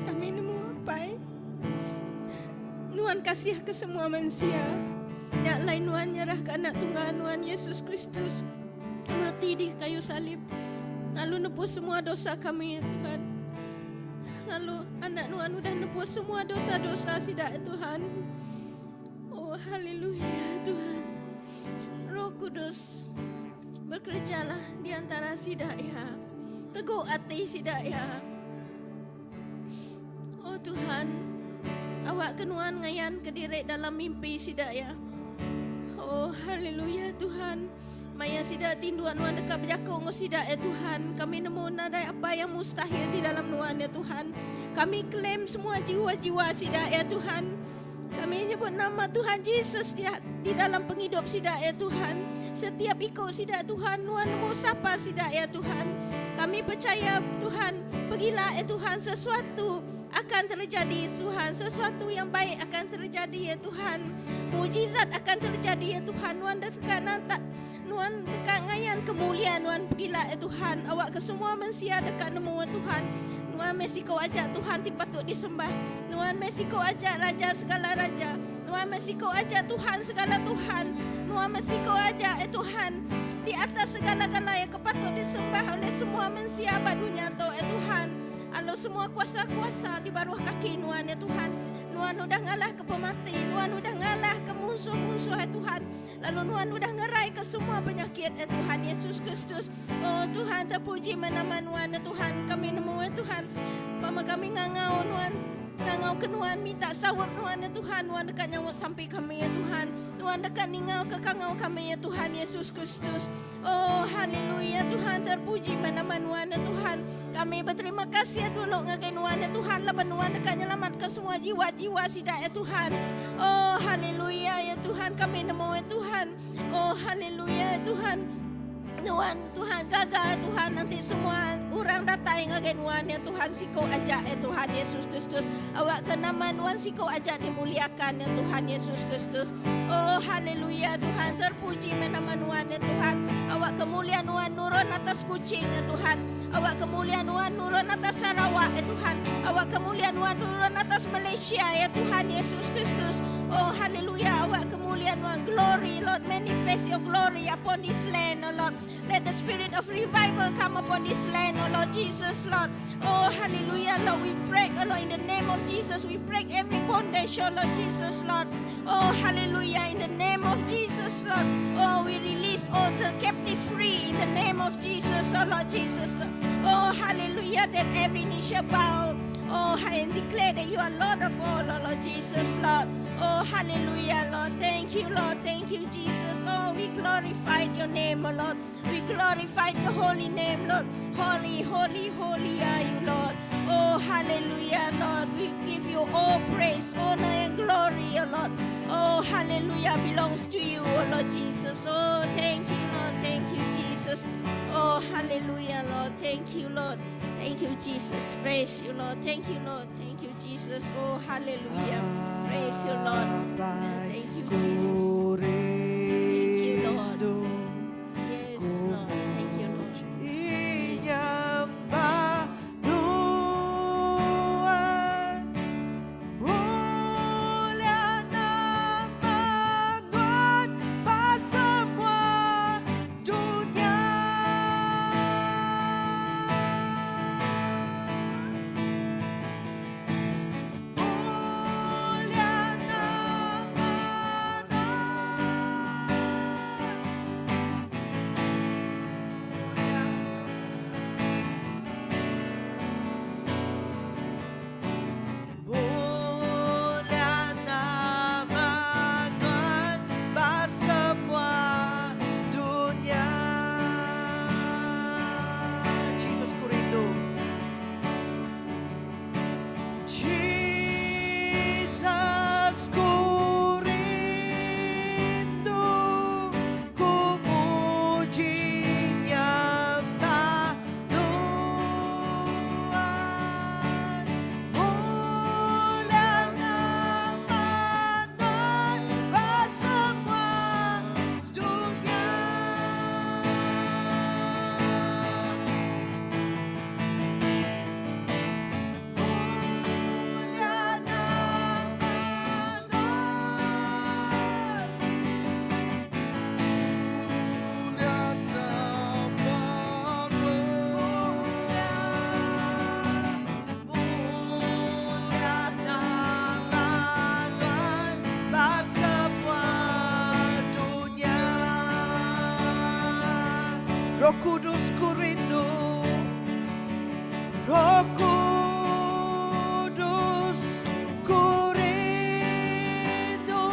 F: Kami nemu apa ya? Nuan kasih ke semua manusia. Yang lain Nuan nyerah ke anak tunggal Nuan Yesus Kristus. Mati di kayu salib. Lalu nebus semua dosa kami ya Tuhan. Lalu anak Nuan udah nebus semua dosa-dosa sidak ya Tuhan. Oh haleluya Tuhan. Roh Kudus bekerjalah di antara sidak ya. Teguh hati sidak ya. Oh Tuhan, awak kenuan ngayan kedirik dalam mimpi sidak ya. Oh haleluya Tuhan. Maya sidak tinduan Nuan dekat berjakong sidak ya Tuhan. Kami nemu nadai apa yang mustahil di dalam Nuan ya Tuhan. Kami klaim semua jiwa-jiwa sidak ya Tuhan. Kami nyebut nama Tuhan Yesus di dalam penghidup sidak ya Tuhan. Setiap ikut sidak Tuhan, Nuan nemu siapa sidak ya Tuhan. Kami percaya Tuhan, pergilah ya Tuhan, sesuatu akan terjadi Tuhan. Sesuatu yang baik akan terjadi ya Tuhan. Mujizat akan terjadi ya Tuhan. Nuan dekat nantak, Nuan dekat ngayan kemuliaan Nuan pergilah ya Tuhan. Awak ke semua manusia dekat nemu ya Tuhan. Nuan mesti kau ajak Tuhan patut disembah. Nuan mesti kau ajak Raja segala Raja. Nuan mesti kau ajak Tuhan segala Tuhan. Nuan mesti kau ajak Tuhan di atas segala-gala yang patut disembah oleh semua manusia badunya tu Tuhan. Lalu semua kuasa-kuasa di bawah kaki Nuan ya Tuhan. Nuan udah ngalah ke pemati. Nuan udah ngalah ke musuh-musuh ya Tuhan. Lalu Nuan udah ngerai ke semua penyakit ya Tuhan Yesus Kristus. Oh Tuhan terpuji nama Nuan ya Tuhan. Kami nemu ya Tuhan. Mama kami ngangau Nuan. Nangau ke Nuan minta sawap Nuan ya Tuhan. Nuan dekat nyawat sampai kami ya Tuhan. Nuan dekat ningau ke kangau kami ya Tuhan Yesus Kristus. Oh haleluya Tuhan, terpuji mana-mana Nuan ya Tuhan. Kami berterima kasih ya dulu ngagai Nuan ya Tuhan. Laban Nuan dekat nyelamat ke semua jiwa-jiwa sidak ya Tuhan. Oh haleluya ya Tuhan, kami nemu ya Tuhan. Oh haleluya ya Tuhan. Nuan Tuhan gagal Tuhan, nanti semua orang datang yang agen Nuan ya Tuhan, sikau ajak ya Tuhan Yesus Kristus. Awak ke nama Nuan sikau ajak dimuliakan ya Tuhan Yesus Kristus. Oh haleluya Tuhan, terpuji nama Nuan ya Tuhan. Awak kemuliaan Nuan nurun atas Kucing ya Tuhan. Awak kemuliaan Nuan nurun atas Sarawak ya Tuhan. Awak kemuliaan Nuan nurun atas Malaysia ya Tuhan Yesus Kristus. Oh haleluya, awak kemuliaan Nuan, glory Lord, manifest your glory upon this land oh Lord. Let the spirit of revival come upon this land, oh Lord Jesus, Lord. Oh, hallelujah, Lord. We break, oh Lord, in the name of Jesus. We break every bondage, oh Lord Jesus, Lord. Oh, hallelujah, in the name of Jesus, Lord. Oh, we release all the captives free in the name of Jesus, oh Lord Jesus, Lord. Oh, hallelujah, that every knee shall bow. Oh, and declare that you are Lord of all, oh Lord Jesus, Lord. Oh, hallelujah, Lord. Thank you, Lord. Thank you, Jesus. Oh, we glorify your name, oh Lord. We glorify your holy name, Lord. Holy, holy, holy are you, Lord. Oh, hallelujah, Lord. We give you all praise, honor, and glory, oh Lord. Oh, hallelujah belongs to you, oh Lord Jesus. Oh, thank you, Lord. Thank you, Jesus. Oh, hallelujah, Lord. Thank you, Lord. Thank you, Jesus. Praise you, Lord. Thank you, Lord. Thank you, Jesus. Oh, hallelujah. Praise you, Lord. Thank you, Jesus. Thank you, Lord. Yes, Lord. Thank you, Lord.
B: Inyembah Tuhan, mulia nama Tuhan, semua dunia. Mulia nama Mulia nama Tuhan, semua dunia. Jesus ku rindu. Jesus ku rindu, ku puji nyembah Tuhan. Mulia nama Tuhan, semua dunia. Mulia nama Tuhan, semua dunia. Roh Kudus ku rindu, Roh Kudus ku rindu,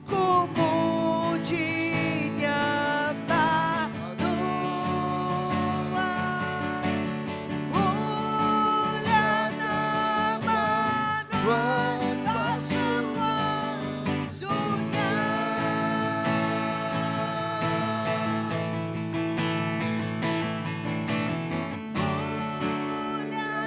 B: ku puji nyembah Tuhan. Mulia nama Tuhan, semua dunia. Mulia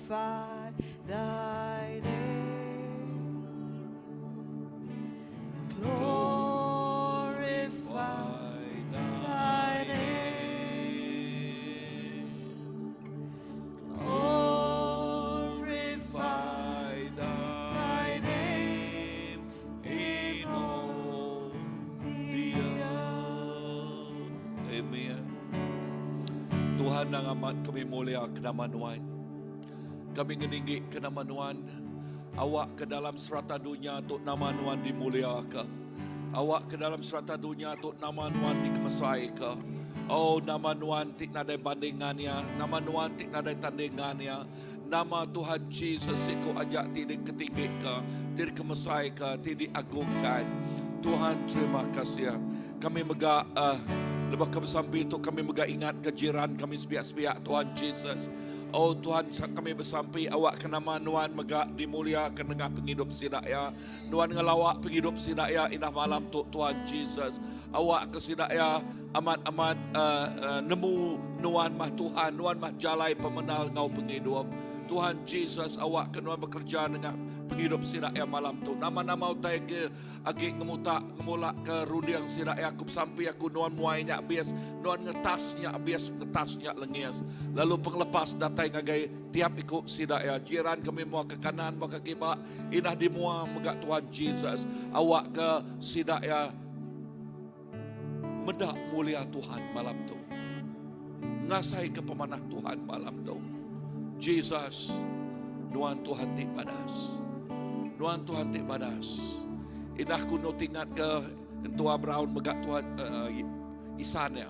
B: glorify thy name. Glorify thy name. Glorify thy name in all the earth.
A: Amen. Tuhan ang amat kami mulia kenamanuan. Kami ngeningi kenamanuan. Awak ke dalam serata dunia untuk nama Nuan dimuliakan. Awak ke dalam serata dunia untuk nama Nuan dikemesaikan. Oh, nama Nuan tik nadai bandingannya. Nama Nuan tik nadai tandingannya. Nama Tuhan Jesus iku ajak tidak ketinggikan, tidak kemesaikan, tidak agungkan. Tuhan terima kasih. Kami megak lepas kami sampai itu kami megak ingat kejiran kami sebiak-sebiak Tuhan Jesus. Oh Tuhan, kami bersampai awak ke nama Nuan megak dimuliakan dengan penghidup sidaya. Nuan ngelawak penghidup sidaya indah malam tu Tuhan Jesus. Awak ke sidaya amat-amat nemu Nuan mah Tuhan, Nuan mah jalai pemenal ngau penghidup. Tuhan Jesus, awak ke Nuan bekerja dengan penghidup sidaya malam tu. Nama-nama utai ke agi ngemulak ke rundiang sidaya aku sampai aku Nuan muainya bias, Nuan ngetasnya bias, ngetasnya lengias. Lalu penglepas datai ngagai tiap ikut sidaya. Jiran kami mua ke kanan, mua ke kibak, inah di mua megak Tuhan Jesus. Awak ke sidaya medak mulia Tuhan malam tu. Ngasai ke pemanah Tuhan malam tu. Jesus, Nuan Tuhan tik badas. Nuan Tuhan tik badas. Inah kuno tingat ke Tua Brown megak Tuhan Isan ya.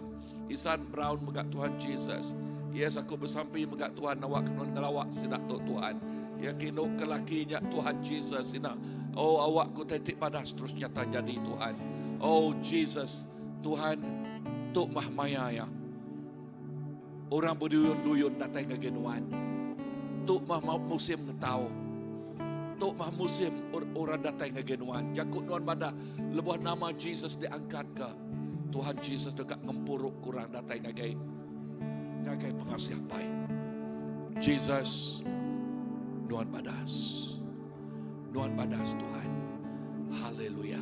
A: Isan Brown megak Tuhan Jesus. Yes, aku bersampai megak Tuhan awak kenon ngelawak sidak tu Tuhan. Ya kino kelakinya Tuhan Jesus ina. Oh awak ku tetik badas terus nyata jadi Tuhan. Oh Jesus, Tuhan tuk mahmaya ya. Orang berduyun-duyun datang ke genuan. Tuk mah musim ngetau. Tuk mah musim orang datang ke genuan. Jakut nuan pada lebuah nama Jesus diangkat ke. Tuhan Jesus dekat ngempuruk kurang datang ngagai pengasih baik. Jesus nuan badas. Nuan badas Tuhan. Haleluya.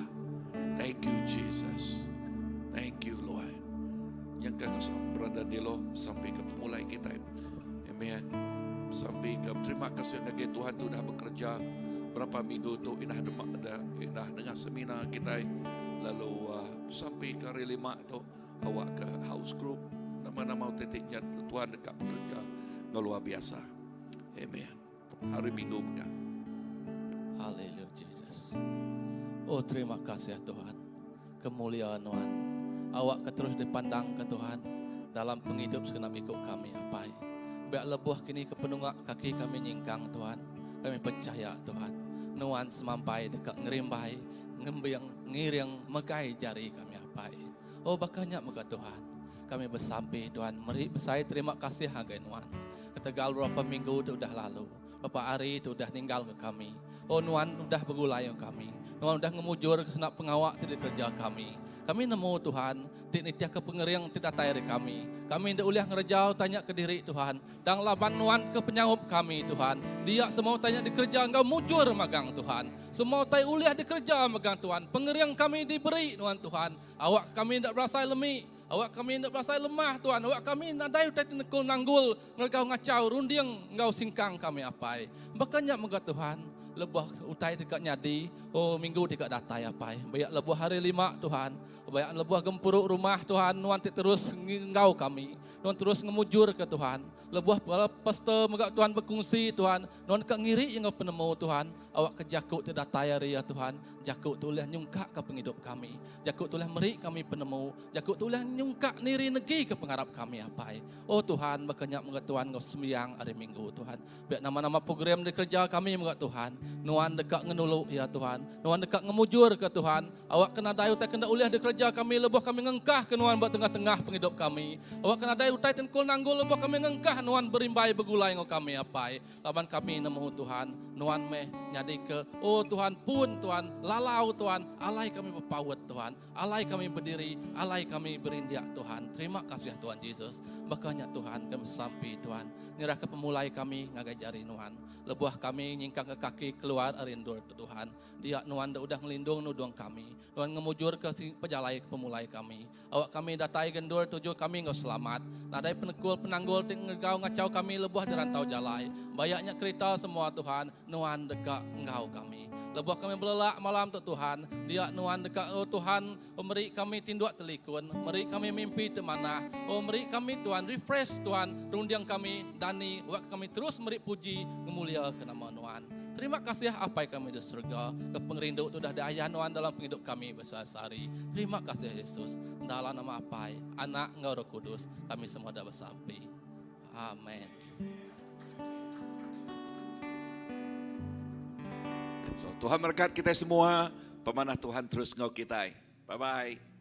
A: Thank you Jesus. Thank you Lord. Yang kami berada di lo sampai ke pemulai kita. Amen. Sampai ke terima kasih ngagai Tuhan tu dah bekerja berapa minggu tu inah dengan seminar kita. Lalu sampai ke hari 5 tu awak ke house group nama-nama titiknya Tuhan dekat bekerja luar biasa. Amen. Hari Minggu bukan.
G: Haleluya Jesus. Oh terima kasih ya Tuhan. Kemuliaan Tuhan. Awak terus dipandang ke Tuhan dalam penghidup segenap ikut kami apa. Biar lebuh kini kepenungak kaki kami nyingkang Tuhan. Kami percaya Tuhan. Nuan semampai dekat ngerimbai, ngiring megai jari kami apa. Oh bakanya mega Tuhan. Kami bersampai Tuhan. Meri saya terima kasih hagai Nuan. Ketegal berapa minggu itu sudah lalu. Beberapa hari itu sudah tinggal ke kami. Oh Nuan sudah bergulai kami. Nuan sudah ngemujur ke senap pengawak tidak kerja kami. Kami nemu Tuhan, tidak ke pengering tidak tayar kami. Kami tidak uliah ngerejau tanya ke diri Tuhan. Dan laban Nuan ke penyanggup kami Tuhan. Dia semua tanya dikerja engkau mujur magang Tuhan. Semua tay uliah dikerja magang Tuhan. Pengering kami diberi Tuhan. Awak kami tidak berasa lemih. Awak kami tidak berasa lemah Tuhan. Awak kami nadai utai tenekul nanggul. Ngau ngacau runding ngau singkang kami apai. Makanya moga Tuhan. Lebuh utai dekat nyadi. Oh minggu dekat datai apai. Bayak lebuh hari 5 Tuhan. Bayak lebuh gempuruk rumah Tuhan. Nuan terus ngau kami. Nuan terus ngemujur ke Tuhan. Lebuh pesta moga Tuhan berkongsi Tuhan. Nuan kak ngiri yang penemu Tuhan. Awak ke jakut tidak tayar ya Tuhan. Jakut tulah nyungkak ke penghidup kami. Jakut tulah meri kami penemu. Jakut tulah nyungkak niri negi ke pengharap kami apai. Oh Tuhan berkenyak moga Tuhan ngau sembiang hari Minggu Tuhan. Biar nama-nama program di kerja kami moga Tuhan. Nuan dekat ngenulu ya Tuhan. Nuan dekat ngemujur ke Tuhan. Awak kena dayu tak kena uliah di kerja kami, lebuh kami ngengkah ke Nuan buat tengah-tengah penghidup kami. Awak kena dayu tak tenkul nanggul, lebuh kami ngengkah Nuan berimbai begulai ngau kami apai. Laban kami nemu Tuhan, Nuan meh nyadi ke, oh Tuhan pun Tuhan, lalau Tuhan, alai kami berpawat Tuhan, alai kami berdiri, alai kami berindiak Tuhan. Terima kasih Tuhan Yesus. Makanya Tuhan kami sampai Tuhan, nyerah ke pemulai kami ngagajari Nuan. Lebuah kami nyingkang ke kaki keluar arindur ke Tuhan. Dia Nuan udah ngelindung nudung kami. Nuan ngemujur ke pejalai pemulai kami. Awak kami datai gendur tujuh kami ngau selamat. Nadai penekul penanggul ngegau ngacau kami lebuah di rantau jalai. Bayaknya kereta semua Tuhan, Nuan dekat engkau kami. Lebuah kami belelak malam tu Tuhan. Dia Nuan dekat oh Tuhan, memberi kami tinduak telikun, memberi kami mimpi temanah. Oh memberi kami Tuhan refresh Tuhan, rundiang kami dani, waktu kami terus memberi puji, memulia ke nama Nuan. Terima kasih apa yang kami di surga, ke pengerindu tu dah daya Nuan dalam penghidup kami bersehari-hari. Terima kasih Yesus. Dalam nama apa? Anak Engkau Roh Kudus, kami semua dah bersampai. Amin.
A: So, Tuhan berkat kita semua. Pemanah Tuhan terus ngau kita. Bye-bye.